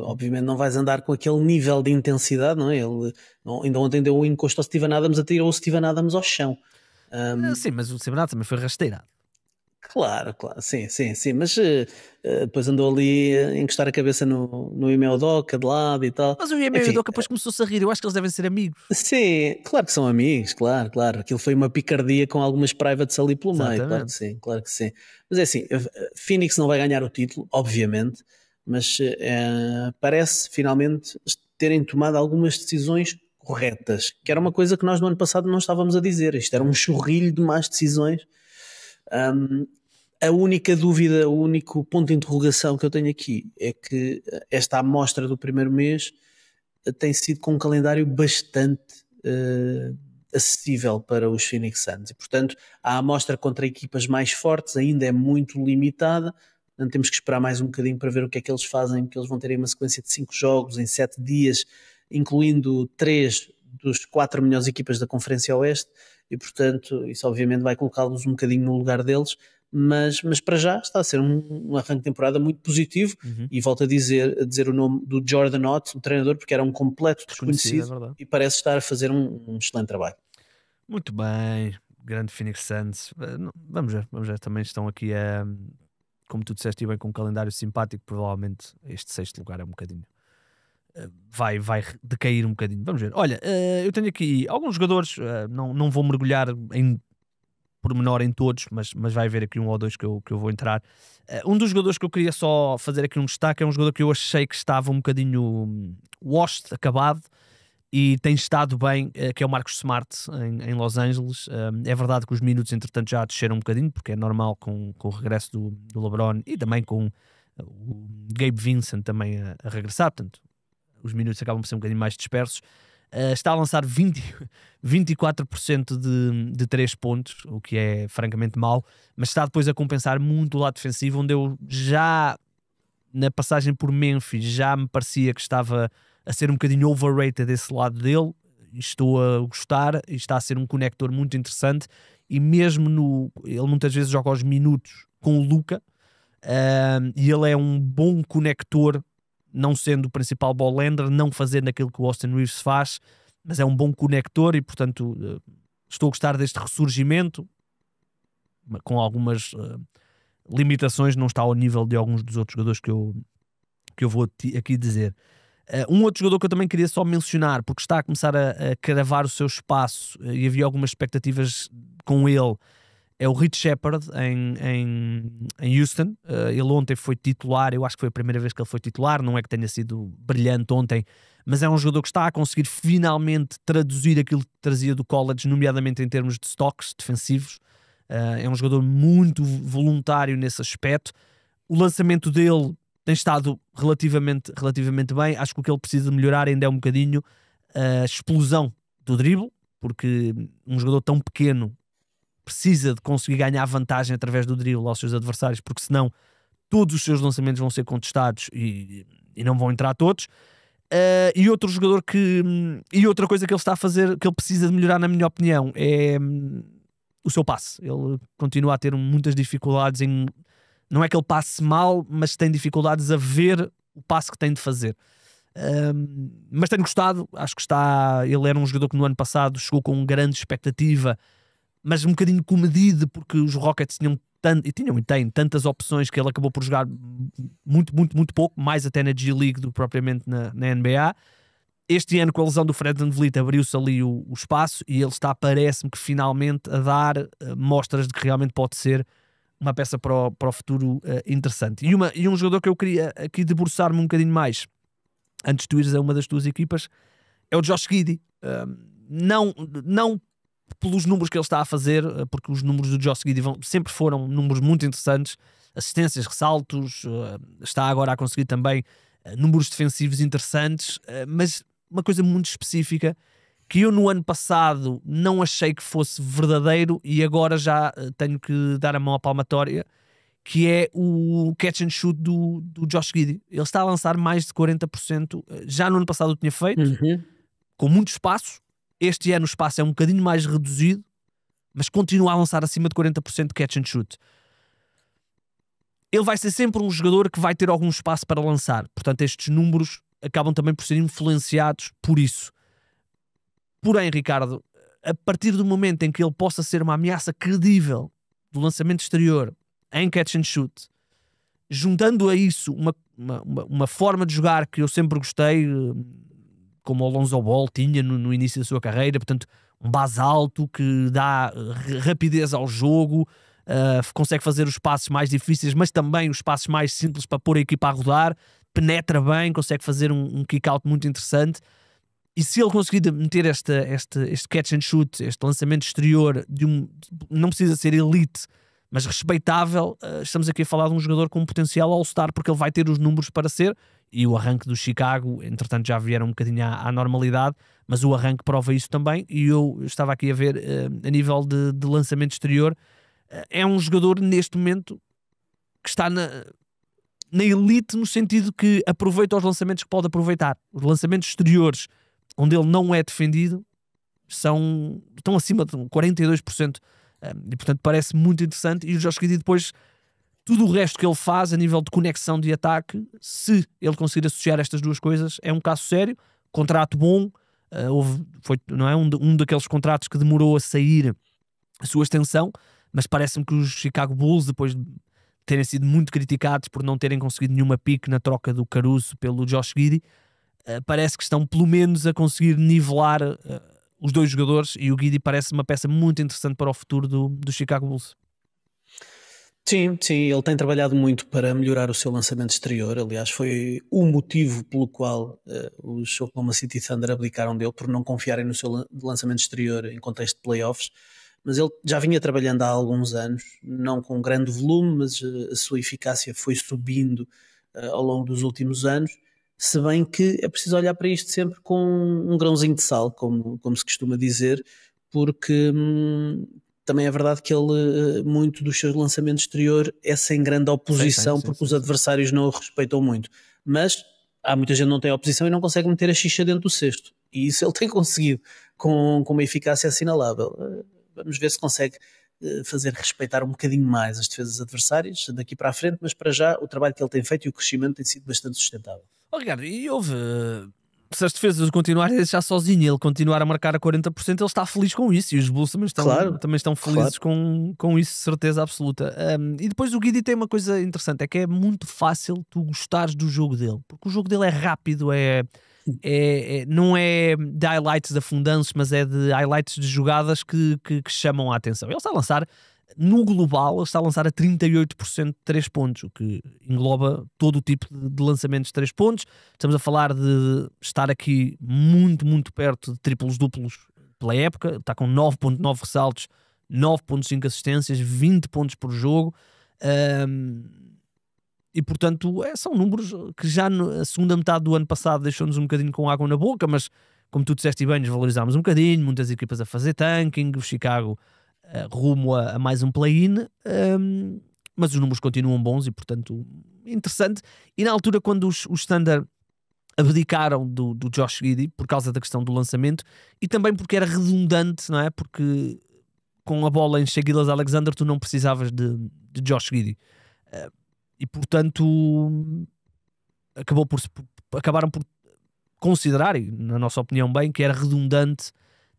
obviamente, não vais andar com aquele nível de intensidade, não é? Ele ainda ontem deu o encosto ao Steven Adams, atirou o Steven Adams ao chão. Sim, mas o Steven Adams também foi rasteirado. Claro, sim, mas depois andou ali a encostar a cabeça no Ime Udoka de lado e tal. Mas o Ime Udoka depois começou-se a rir, eu acho que eles devem ser amigos. Sim, claro que são amigos, claro. Aquilo foi uma picardia com algumas privates ali pelo meio, claro que sim. Mas é assim, Phoenix não vai ganhar o título, obviamente, mas parece finalmente terem tomado algumas decisões corretas, que era uma coisa que nós no ano passado não estávamos a dizer. Isto era um churrilho de más decisões. A única dúvida, o único ponto de interrogação que eu tenho aqui é que esta amostra do primeiro mês tem sido com um calendário bastante acessível para os Phoenix Suns e, portanto, a amostra contra equipas mais fortes ainda é muito limitada. Portanto, temos que esperar mais um bocadinho para ver o que é que eles fazem, porque eles vão ter uma sequência de 5 jogos em 7 dias, incluindo 3 dos 4 melhores equipas da Conferência Oeste, e portanto isso obviamente vai colocá-los um bocadinho no lugar deles, mas para já está a ser um arranque de temporada muito positivo. E volto a dizer o nome do Jordan Ott, o treinador, porque era um completo desconhecido e parece estar a fazer um excelente trabalho. Muito bem, grande Phoenix Suns. Vamos ver, também estão aqui a, como tu disseste bem, com um calendário simpático. Provavelmente este 6º lugar é um bocadinho, vai decair um bocadinho. Vamos ver. Olha, eu tenho aqui alguns jogadores, não vou mergulhar em pormenor em todos, mas vai haver aqui um ou dois que eu vou entrar. Um dos jogadores que eu queria só fazer aqui um destaque é um jogador que eu achei que estava um bocadinho washed, acabado, e tem estado bem, que é o Marcus Smart em Los Angeles. É verdade que os minutos entretanto já desceram um bocadinho, porque é normal com o regresso do LeBron e também com o Gabe Vincent também a regressar, portanto os minutos acabam por ser um bocadinho mais dispersos. Está a lançar 24% de 3 pontos, o que é francamente mau, mas está depois a compensar muito o lado defensivo, onde eu já, na passagem por Memphis, já me parecia que estava a ser um bocadinho overrated esse lado dele. Estou a gostar e está a ser um conector muito interessante, e mesmo ele muitas vezes joga aos minutos com o Luka, e ele é um bom conector, não sendo o principal ball handler, não fazendo aquilo que o Austin Reeves faz, mas é um bom conector e, portanto, estou a gostar deste ressurgimento, com algumas limitações, não está ao nível de alguns dos outros jogadores que eu vou aqui dizer. Um outro jogador que eu também queria só mencionar, porque está a começar a cravar o seu espaço e havia algumas expectativas com ele, é o Rich Shepard em Houston. Ele ontem foi titular, eu acho que foi a primeira vez que ele foi titular, não é que tenha sido brilhante ontem, mas é um jogador que está a conseguir finalmente traduzir aquilo que trazia do college, nomeadamente em termos de stocks defensivos. É um jogador muito voluntário nesse aspecto. O lançamento dele tem estado relativamente bem. Acho que o que ele precisa de melhorar ainda é um bocadinho a explosão do drible, porque um jogador tão pequeno precisa de conseguir ganhar vantagem através do drible aos seus adversários, porque senão todos os seus lançamentos vão ser contestados e não vão entrar todos. E outro jogador e outra coisa que ele está a fazer, que ele precisa de melhorar, na minha opinião, é o seu passe. Ele continua a ter muitas dificuldades em... Não é que ele passe mal, mas tem dificuldades a ver o passe que tem de fazer. Mas tenho gostado, acho que está... Ele era um jogador que no ano passado chegou com grande expectativa, mas um bocadinho comedido, porque os Rockets tinham tantas opções que ele acabou por jogar muito pouco, mais até na G-League do que propriamente na NBA. Este ano, com a lesão do Fred VanVleet, abriu-se ali o espaço e ele está, parece-me que finalmente, a dar mostras de que realmente pode ser uma peça para o futuro interessante. E um jogador que eu queria aqui debruçar-me um bocadinho mais, antes de tu ires a uma das tuas equipas, é o Josh Giddey. Não pelos números que ele está a fazer, porque os números do Josh Giddey sempre foram números muito interessantes, assistências, ressaltos, está agora a conseguir também números defensivos interessantes, mas uma coisa muito específica que eu no ano passado não achei que fosse verdadeiro e agora já tenho que dar a mão à palmatória, que é o catch and shoot do Josh Giddey. Ele está a lançar mais de 40%, já no ano passado o tinha feito, com muito espaço. Este ano o espaço é um bocadinho mais reduzido, mas continua a lançar acima de 40% de catch and shoot. Ele vai ser sempre um jogador que vai ter algum espaço para lançar. Portanto, estes números acabam também por ser influenciados por isso. Porém, Ricardo, a partir do momento em que ele possa ser uma ameaça credível do lançamento exterior em catch and shoot, juntando a isso uma forma de jogar que eu sempre gostei, como o Lonzo Ball tinha no início da sua carreira, portanto, um base alto que dá rapidez ao jogo, consegue fazer os passos mais difíceis, mas também os passos mais simples para pôr a equipa a rodar, penetra bem, consegue fazer um kick-out muito interessante. E se ele conseguir meter este catch and shoot, este lançamento exterior, não precisa ser elite, mas respeitável, estamos aqui a falar de um jogador com um potencial all-star, porque ele vai ter os números para ser, e o arranque do Chicago, entretanto já vieram um bocadinho à normalidade, mas o arranque prova isso também. E eu estava aqui a ver, a nível de lançamento exterior, é um jogador neste momento que está na elite, no sentido que aproveita os lançamentos que pode aproveitar. Os lançamentos exteriores onde ele não é defendido estão acima de 42%, e portanto parece muito interessante. E o Josh Giddey depois, tudo o resto que ele faz a nível de conexão de ataque, se ele conseguir associar estas duas coisas, é um caso sério. Contrato bom, foi, não é, um daqueles contratos que demorou a sair a sua extensão, mas parece-me que os Chicago Bulls, depois de terem sido muito criticados por não terem conseguido nenhuma pique na troca do Caruso pelo Josh Giddey, parece que estão pelo menos a conseguir nivelar os dois jogadores, e o Giddey parece uma peça muito interessante para o futuro do Chicago Bulls. Sim, ele tem trabalhado muito para melhorar o seu lançamento exterior. Aliás, foi o motivo pelo qual os Oklahoma City Thunder abdicaram dele, por não confiarem no seu lançamento exterior em contexto de playoffs. Mas ele já vinha trabalhando há alguns anos, não com grande volume, mas a sua eficácia foi subindo ao longo dos últimos anos, se bem que é preciso olhar para isto sempre com um grãozinho de sal, como se costuma dizer, porque também é verdade que ele, muito dos seus lançamentos exterior, é sem grande oposição, porque os adversários não o respeitam muito. Mas há muita gente que não tem oposição e não consegue meter a xixa dentro do cesto. E isso ele tem conseguido com uma eficácia assinalável. Vamos ver se consegue fazer respeitar um bocadinho mais as defesas adversárias daqui para a frente, mas para já o trabalho que ele tem feito e o crescimento tem sido bastante sustentável. Ricardo, e se as defesas continuarem a deixar sozinho, ele continuar a marcar a 40%, ele está feliz com isso, e os Bulls também estão felizes com isso, certeza absoluta. E depois o Giddey tem uma coisa interessante, é que é muito fácil tu gostares do jogo dele, porque o jogo dele é rápido, não é de highlights afundantes, mas é de highlights de jogadas que chamam a atenção. Ele está a lançar, no global, ele está a lançar a 38% de 3 pontos, o que engloba todo o tipo de lançamentos de 3 pontos. Estamos a falar de estar aqui muito, muito perto de triplos duplos pela época. Está com 9.9 ressaltos, 9.5 assistências, 20 pontos por jogo. E portanto são números que já na segunda metade do ano passado deixou-nos um bocadinho com água na boca, mas como tu disseste bem, nos valorizámos um bocadinho, muitas equipas a fazer tanking, o Chicago rumo a mais um play-in, mas os números continuam bons e portanto interessante. E na altura, quando os Thunder abdicaram do Josh Giddey por causa da questão do lançamento, e também porque era redundante, não é? Porque com a bola em Shai Gilgeous-Alexander tu não precisavas de Josh Giddey, e portanto acabaram por considerar, e na nossa opinião bem, que era redundante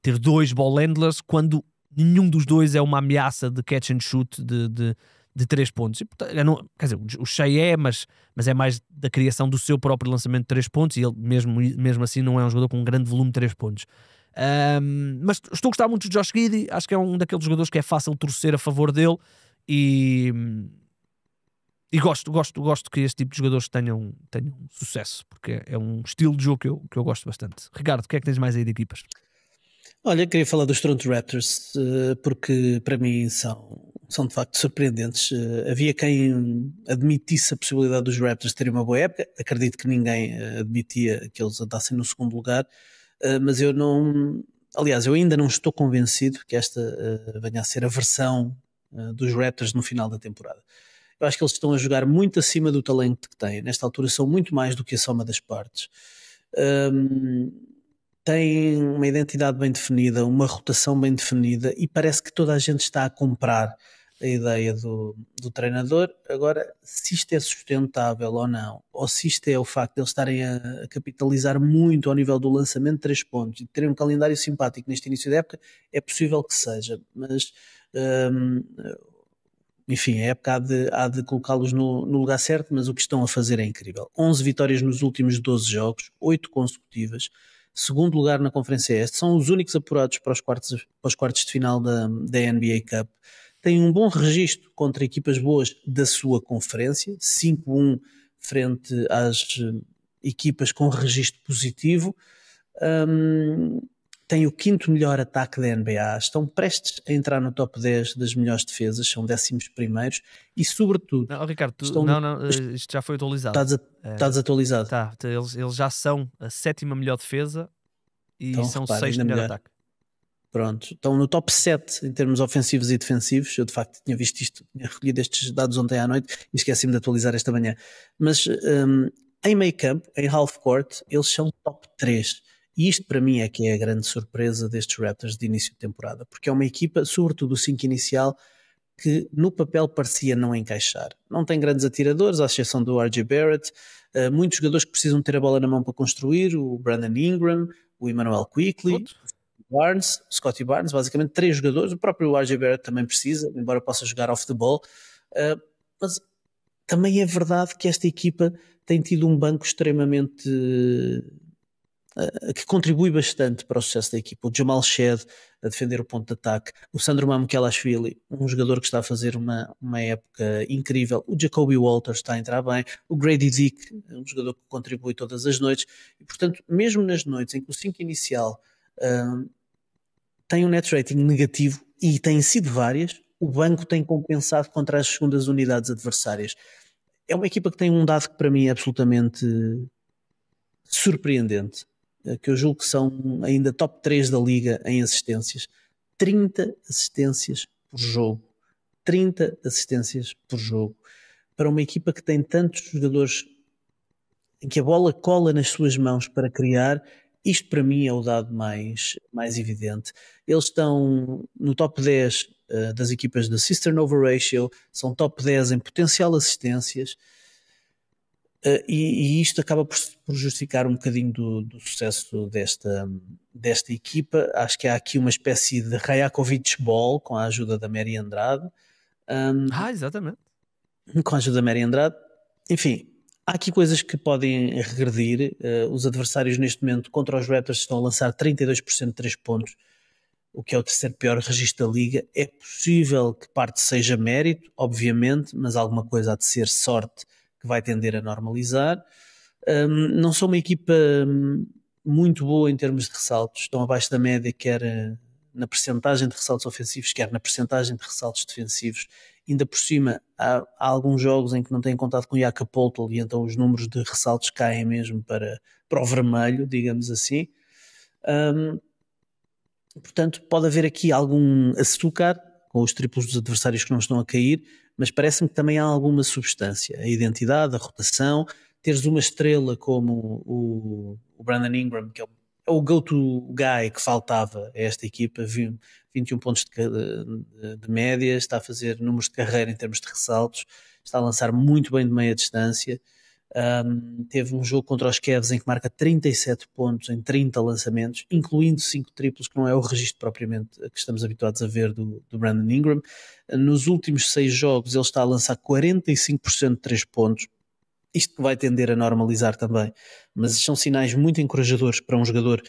ter dois ball handlers quando nenhum dos dois é uma ameaça de catch and shoot de 3 pontos. E, portanto, quer dizer, o Shai mas é mais da criação do seu próprio lançamento de 3 pontos, e ele mesmo assim não é um jogador com um grande volume de 3 pontos. Mas estou a gostar muito de Josh Giddey, acho que é um daqueles jogadores que é fácil torcer a favor dele, e gosto que este tipo de jogadores tenham sucesso, porque é um estilo de jogo que eu gosto bastante. Ricardo, o que é que tens mais aí de equipas? Olha, queria falar dos Toronto Raptors, porque para mim são de facto surpreendentes. Havia quem admitisse a possibilidade dos Raptors terem uma boa época. Acredito que ninguém admitia que eles andassem no segundo lugar, mas eu não... Aliás, eu ainda não estou convencido que esta venha a ser a versão dos Raptors no final da temporada. Eu acho que eles estão a jogar muito acima do talento que têm. Nesta altura são muito mais do que a soma das partes. Têm uma identidade bem definida, uma rotação bem definida, e parece que toda a gente está a comprar a ideia do treinador. Agora, se isto é sustentável ou não, ou se isto é o facto de eles estarem a capitalizar muito ao nível do lançamento de 3 pontos e de terem um calendário simpático neste início da época, é possível que seja, mas enfim, a época há de colocá-los no lugar certo, mas o que estão a fazer é incrível. 11 vitórias nos últimos 12 jogos, 8 consecutivas, segundo lugar na Conferência Este, são os únicos apurados para os quartos de final da NBA Cup. Têm um bom registro contra equipas boas da sua conferência, 5-1 frente às equipas com registro positivo. têm o 5º melhor ataque da NBA, estão prestes a entrar no top 10 das melhores defesas, são 11º e, sobretudo, Não, Ricardo, estão isto já foi atualizado. Está desatualizado. Eles já são a 7ª melhor defesa e Então, são o repara, 6º melhor ataque. Pronto, estão no top 7 em termos ofensivos e defensivos. Eu de facto tinha visto isto, tinha recolhido estes dados ontem à noite e esqueci-me de atualizar esta manhã. Mas em meio campo, em half court, eles são top 3. E isto para mim é que é a grande surpresa destes Raptors de início de temporada, porque é uma equipa, sobretudo o 5 inicial, que no papel parecia não encaixar. Não tem grandes atiradores, à exceção do R.J. Barrett, muitos jogadores que precisam ter a bola na mão para construir, o Brandon Ingram, o Emmanuel Quickley, Scottie Barnes, basicamente 3 jogadores. O próprio R.J. Barrett também precisa, embora possa jogar off the ball, mas também é verdade que esta equipa tem tido um banco extremamente que contribui bastante para o sucesso da equipa. O Jamal Shead a defender o ponto de ataque, o Sandro Mamukelashvili, um jogador que está a fazer uma época incrível, o Jacoby Walters está a entrar bem, o Grady Dick, um jogador que contribui todas as noites, e portanto mesmo nas noites em que o 5 inicial tem um net rating negativo, e tem sido várias, o banco tem compensado contra as segundas unidades adversárias. É uma equipa que tem um dado que para mim é absolutamente surpreendente, que eu julgo que são ainda top 3 da liga em assistências. 30 assistências por jogo. 30 assistências por jogo. Para uma equipa que tem tantos jogadores em que a bola cola nas suas mãos para criar, isto para mim é o dado mais evidente. Eles estão no top 10 das equipas da Assist Turnover Ratio, são top 10 em potencial assistências, e isto acaba por justificar um bocadinho do sucesso desta equipa. Acho que há aqui uma espécie de Rajakovic Ball com a ajuda da Mary Andrade. Exatamente. Com a ajuda da Mary Andrade. Enfim, há aqui coisas que podem regredir. Os adversários neste momento contra os Raptors estão a lançar 32% de 3 pontos, o que é o terceiro pior registro da liga. É possível que parte seja mérito, obviamente, mas alguma coisa há de ser sorte que vai tender a normalizar. Não são uma equipa muito boa em termos de ressaltos, estão abaixo da média, quer na percentagem de ressaltos ofensivos, quer na percentagem de ressaltos defensivos. Ainda por cima, há alguns jogos em que não têm contado com o Jakob Poeltl, e então os números de ressaltos caem mesmo para o vermelho, digamos assim. Portanto, pode haver aqui algum açúcar com os triplos dos adversários que não estão a cair, mas parece-me que também há alguma substância. A identidade, a rotação, teres uma estrela como o Brandon Ingram, que é o go-to guy que faltava a esta equipa, 21 pontos de média, está a fazer números de carreira em termos de ressaltos, está a lançar muito bem de meia distância. Teve um jogo contra os Cavs em que marca 37 pontos em 30 lançamentos, incluindo 5 triplos, que não é o registro propriamente que estamos habituados a ver do Brandon Ingram. Nos últimos 6 jogos ele está a lançar 45% de 3 pontos, isto vai tender a normalizar também, mas são sinais muito encorajadores para um jogador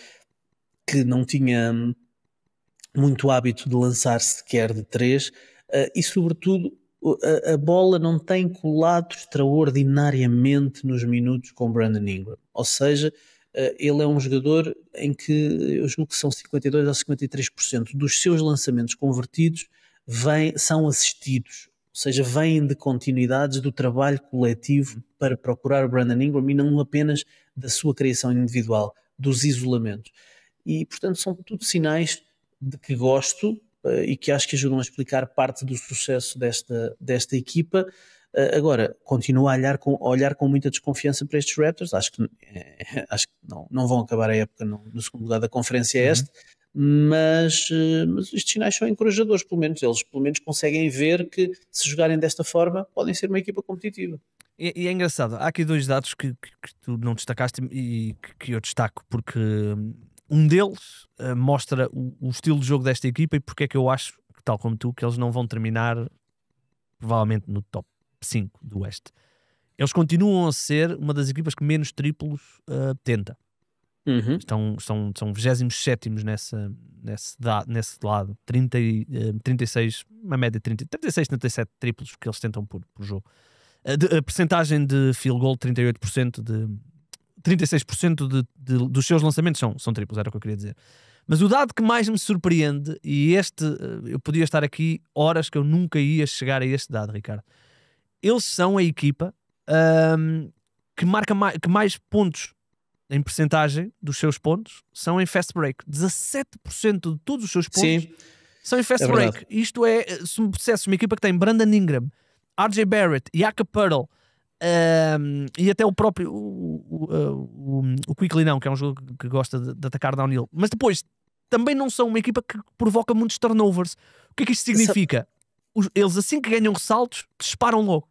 que não tinha muito hábito de lançar sequer de 3, e sobretudo a bola não tem colado extraordinariamente nos minutos com Brandon Ingram. Ou seja, ele é um jogador em que eu julgo que são 52% ou 53% dos seus lançamentos convertidos são assistidos. Ou seja, vêm de continuidades do trabalho coletivo para procurar o Brandon Ingram, e não apenas da sua criação individual, dos isolamentos. E, portanto, são tudo sinais de que gosto, e que acho que ajudam a explicar parte do sucesso desta equipa. Agora, continuo a olhar com muita desconfiança para estes Raptors. Acho que não vão acabar a época no segundo lugar da conferência este, mas estes sinais são encorajadores. Eles pelo menos conseguem ver que, se jogarem desta forma, podem ser uma equipa competitiva. E é engraçado, há aqui 2 dados que tu não destacaste e que eu destaco, porque um deles mostra o estilo de jogo desta equipa, e porque é que eu acho, tal como tu, que eles não vão terminar provavelmente no top 5 do Oeste. Eles continuam a ser uma das equipas que menos triplos tenta. São 27º nesse lado, 36, uma média de 36, 37 triplos que eles tentam por jogo. A percentagem de field goal, 38%, 36% dos seus lançamentos são triplos, era o que eu queria dizer. Mas o dado que mais me surpreende, e eu podia estar aqui horas que eu nunca ia chegar a este dado, Ricardo. Eles são a equipa que marca que mais pontos em percentagem dos seus pontos são em fast break. 17% de todos os seus pontos Sim, são em fast break. verdade. Isto é, se me dissesse uma equipa que tem Brandon Ingram, RJ Barrett, Jakob Poeltl, e até o próprio o Quickly não, que é um jogo que gosta de atacar downhill, mas depois também não são uma equipa que provoca muitos turnovers. O que é que isto significa? Eles assim que ganham ressaltos disparam logo.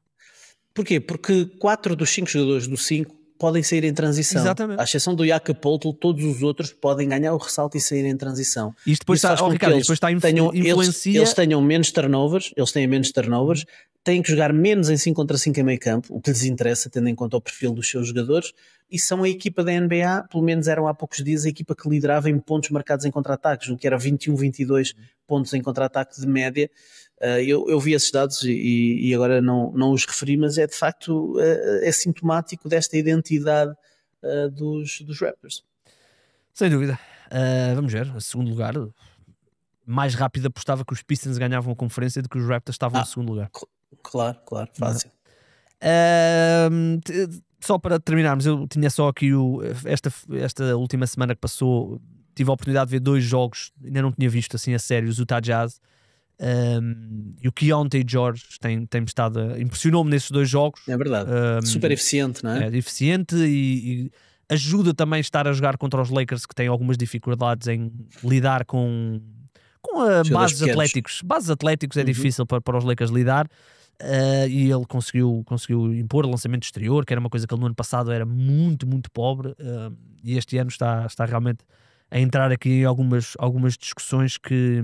Porquê? Porque 4 dos 5 jogadores do 5 podem sair em transição. Exatamente. À exceção do Jakob Poeltl, todos os outros podem ganhar o ressalto e sair em transição. E isto depois está, Ricardo, depois está influencia... Eles tenham menos turnovers, têm que jogar menos em 5 contra 5 em meio campo, o que lhes interessa, tendo em conta o perfil dos seus jogadores, e são a equipa da NBA, pelo menos eram há poucos dias, a equipa que liderava em pontos marcados em contra-ataques, o que era 21, 22 pontos em contra-ataque de média. Eu vi esses dados e agora não os referi, mas é de facto é sintomático desta identidade dos Raptors. Sem dúvida. Vamos ver, em segundo lugar, mais rápido apostava que os Pistons ganhavam a conferência do que os Raptors estavam em segundo lugar. Claro, fácil. Só para terminarmos, eu tinha só aqui esta última semana que passou, tive a oportunidade de ver 2 jogos, ainda não tinha visto assim a sério, os Utah Jazz. E o Keontae George impressionou-me nesses 2 jogos. É verdade, super eficiente, não é? É eficiente e ajuda também a estar a jogar contra os Lakers, que têm algumas dificuldades em lidar com bases atléticos. Bases atléticos é difícil para os Lakers lidar. E ele conseguiu impor lançamento exterior, que era uma coisa que ele no ano passado era muito, muito pobre, e este ano está realmente a entrar aqui em algumas discussões que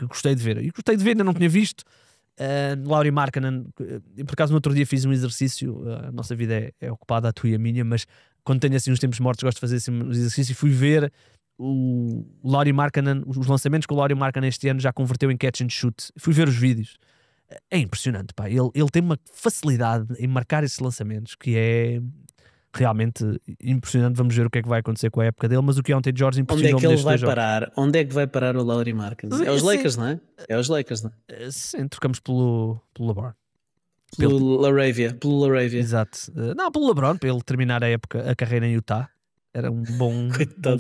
gostei de ver. E gostei de ver, ainda não tinha visto. Lauri Markkanen, por acaso no outro dia fiz um exercício, a nossa vida é ocupada, a tua e a minha, mas quando tenho assim uns tempos mortos gosto de fazer assim um exercício, e fui ver o Lauri Markkanen, os lançamentos que o Lauri Markkanen este ano já converteu em catch and shoot. Fui ver os vídeos. É impressionante, pá. Ele tem uma facilidade em marcar esses lançamentos que é realmente impressionante. Vamos ver o que é que vai acontecer com a época dele, mas o Keontae George impressionou-me. Onde é que ele vai parar? Onde é que vai parar o Lauri Markkanen? É os Lakers, não é? É os Lakers, não é? Sim, trocamos pelo LeBron. Pelo Laravia. Exato. Não, pelo LeBron, para ele terminar a carreira em Utah. Era um bom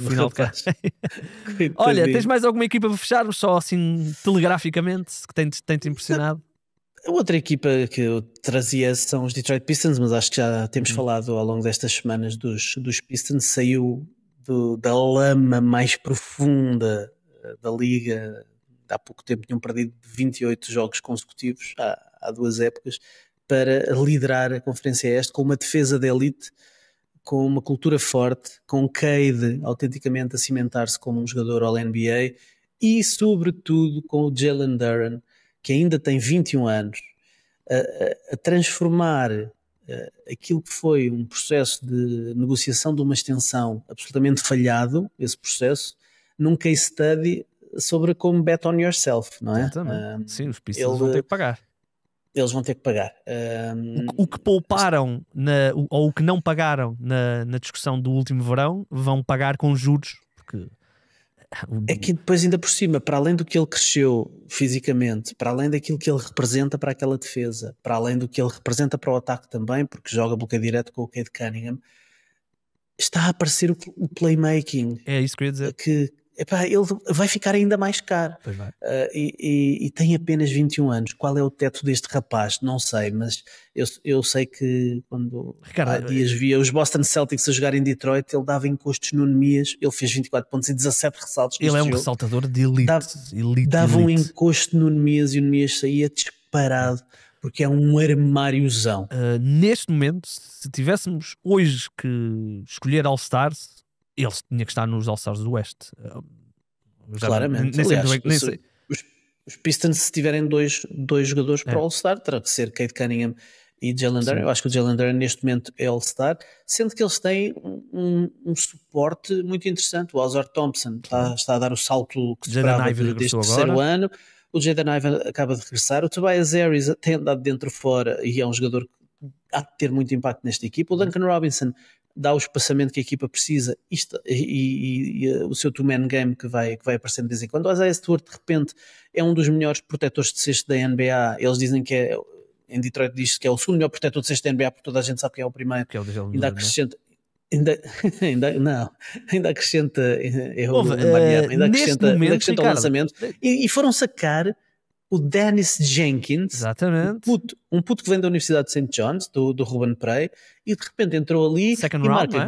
final de carreira. Olha, tens mais alguma equipa para fechar? Só assim telegraficamente que tem-te impressionado? A outra equipa que eu trazia são os Detroit Pistons, mas acho que já temos falado ao longo destas semanas dos Pistons. Saiu da lama mais profunda da liga. Há pouco tempo tinham perdido 28 jogos consecutivos, há 2 épocas, para liderar a Conferência Este com uma defesa de elite, com uma cultura forte, com Cade autenticamente a cimentar-se como um jogador All-NBA e, sobretudo, com o Jalen Duren, que ainda tem 21 anos, a transformar aquilo que foi um processo de negociação de uma extensão absolutamente falhado, esse processo, num case study sobre como bet on yourself, não é? Sim, os Pistons vão ter que pagar. Eles vão ter que pagar. O que pouparam ou o que não pagaram na discussão do último verão vão pagar com juros, porque é que depois ainda por cima, para além do que ele cresceu fisicamente, para além daquilo que ele representa para aquela defesa, para além do que ele representa para o ataque também, porque joga bloqueio direto com o Cade Cunningham, está a aparecer o playmaking. É isso que eu ia dizer. Que ele vai ficar ainda mais caro. Pois vai. E tem apenas 21 anos. Qual é o teto deste rapaz? Não sei, mas eu sei que quando Ricardo, há dias via os Boston Celtics a jogar em Detroit, ele dava encostos no Nemias, ele fez 24 pontos e 17 ressaltos. Ele é um jogo. ressaltador de elite. Dava um encosto no Nemias e o Nemias saía disparado, porque é um armáriozão. Neste momento, se tivéssemos hoje que escolher All-Stars, ele tinha que estar nos All-Stars do Oeste. Claramente. Os Pistons, se tiverem dois jogadores para All-Star, terá que ser Cade Cunningham e Jalen Duren. Eu acho que o Jalen Duren neste momento é All-Star, sendo que eles têm um suporte muito interessante. O Ausar Thompson está a dar o salto que se esperava desde o terceiro ano. O Jaden Ivey acaba de regressar. O Tobias Harris tem andado dentro fora e é um jogador que há de ter muito impacto nesta equipa. O Duncan Robinson dá o espaçamento que a equipa precisa e o seu two-man game que vai aparecendo de vez em quando. O Isaiah Stewart, de repente, é um dos melhores protetores de cesto da NBA. Eles dizem que em Detroit diz que é o segundo melhor protetor de cesto da NBA, porque toda a gente sabe que é o primeiro. Que é o ainda acrescenta... Ainda acrescenta ainda acrescenta o lançamento e foram sacar o Dennis Jenkins, exatamente, um puto que vem da Universidade de St. John's, do Ruben Prey, e de repente entrou ali Second e round, marca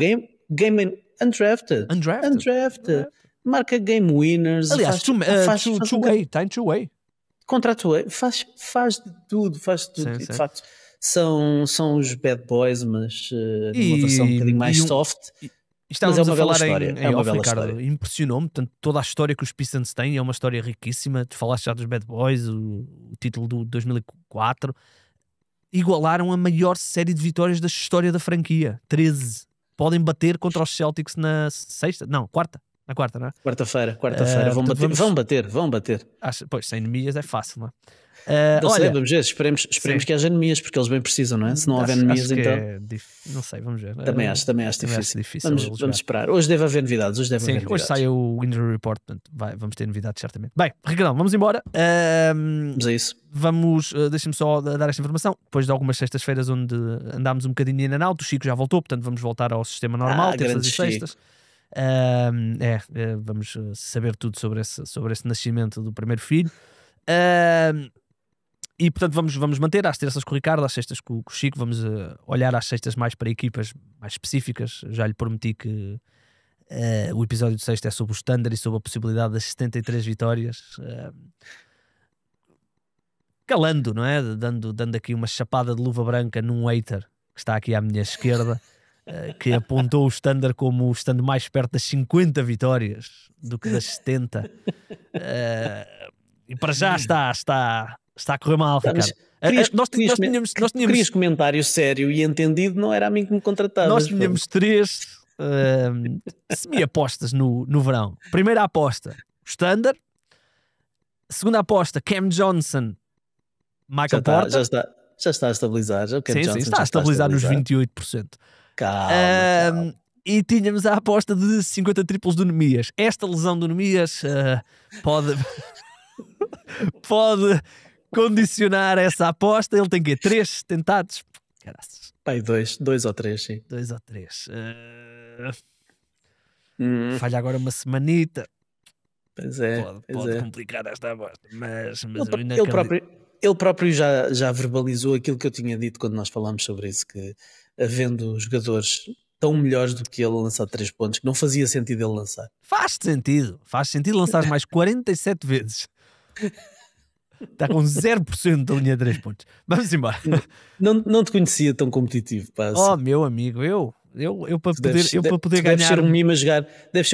game undrafted, marca game winners. Aliás, two-way, está em two-way. Contrato, faz de tudo, sim, de facto. São os bad boys, mas numa versão um bocadinho mais soft. Estávamos a falar em off, Ricardo, impressionou-me tanto toda a história que os Pistons têm, é uma história riquíssima. Tu falaste já dos Bad Boys, o título do 2004, igualaram a maior série de vitórias da história da franquia, 13. Podem bater contra os Celtics na quarta, não é? Quarta-feira, vão bater. Pois, sem Nemias é fácil, não é? Olha, vamos ver, esperemos que haja anemias, porque eles bem precisam, não é? Se não houver anemias, então. Não sei, vamos ver. Também acho difícil. Vamos esperar. Hoje deve haver novidades. Hoje sai o Injury Report, portanto, vamos ter novidades, certamente. Bem, Ricardo, vamos embora. Vamos a isso. Deixa-me só dar esta informação. Depois de algumas sextas-feiras onde andámos um bocadinho in and out, o Chico já voltou, portanto, vamos voltar ao sistema normal, terças e sextas. Vamos saber tudo sobre esse nascimento do primeiro filho. E portanto vamos manter às terças com o Ricardo, às sextas com o Chico. Vamos olhar às sextas mais para equipas mais específicas. Já lhe prometi que o episódio de sexta é sobre o Standard e sobre a possibilidade das 73 vitórias, calando, não é? Dando aqui uma chapada de luva branca num hater que está aqui à minha esquerda, que apontou o Standard como o stand mais perto das 50 vitórias do que das 70. E para já está a correr mal, Ricardo. Nós tínhamos querias comentário sério e entendido, não era a mim que me contratavas. Nós tínhamos 3 semi-apostas no verão. Primeira aposta, Standard. Segunda aposta, Cam Johnson, Michael Porter. Já está a estabilizar. Sim, está a estabilizar nos 28%. Calma. E tínhamos a aposta de 50 triplos do Nemias. Esta lesão do Nemias pode condicionar essa aposta. Ele tem que 3 tentados. Caraças. Pai, 2 ou 3, sim. 2 ou 3. Falha agora uma semanita. Pois é. Pode complicar esta aposta. Mas ele próprio já verbalizou aquilo que eu tinha dito quando nós falámos sobre isso, que havendo jogadores tão melhores do que ele a lançar 3 pontos, que não fazia sentido ele lançar. Faz sentido lançar mais 47 vezes. Está com 0% da linha de 3 pontos. Vamos embora. Não te conhecia tão competitivo, pá. Oh, meu amigo, eu para poder ganhar... Deves ser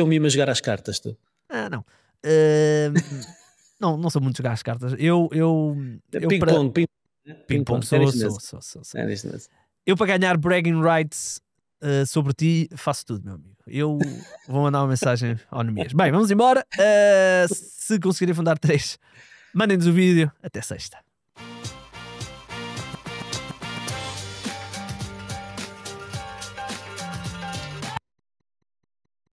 um mimo a jogar às cartas, tu. Não. Não sou muito jogar às cartas. Ping-pong sou. Eu para ganhar bragging rights sobre ti faço tudo, meu amigo. Eu vou mandar uma mensagem ao Nemias. Bem, vamos embora. Se conseguirem fundar 3, mandem-nos o vídeo. Até sexta.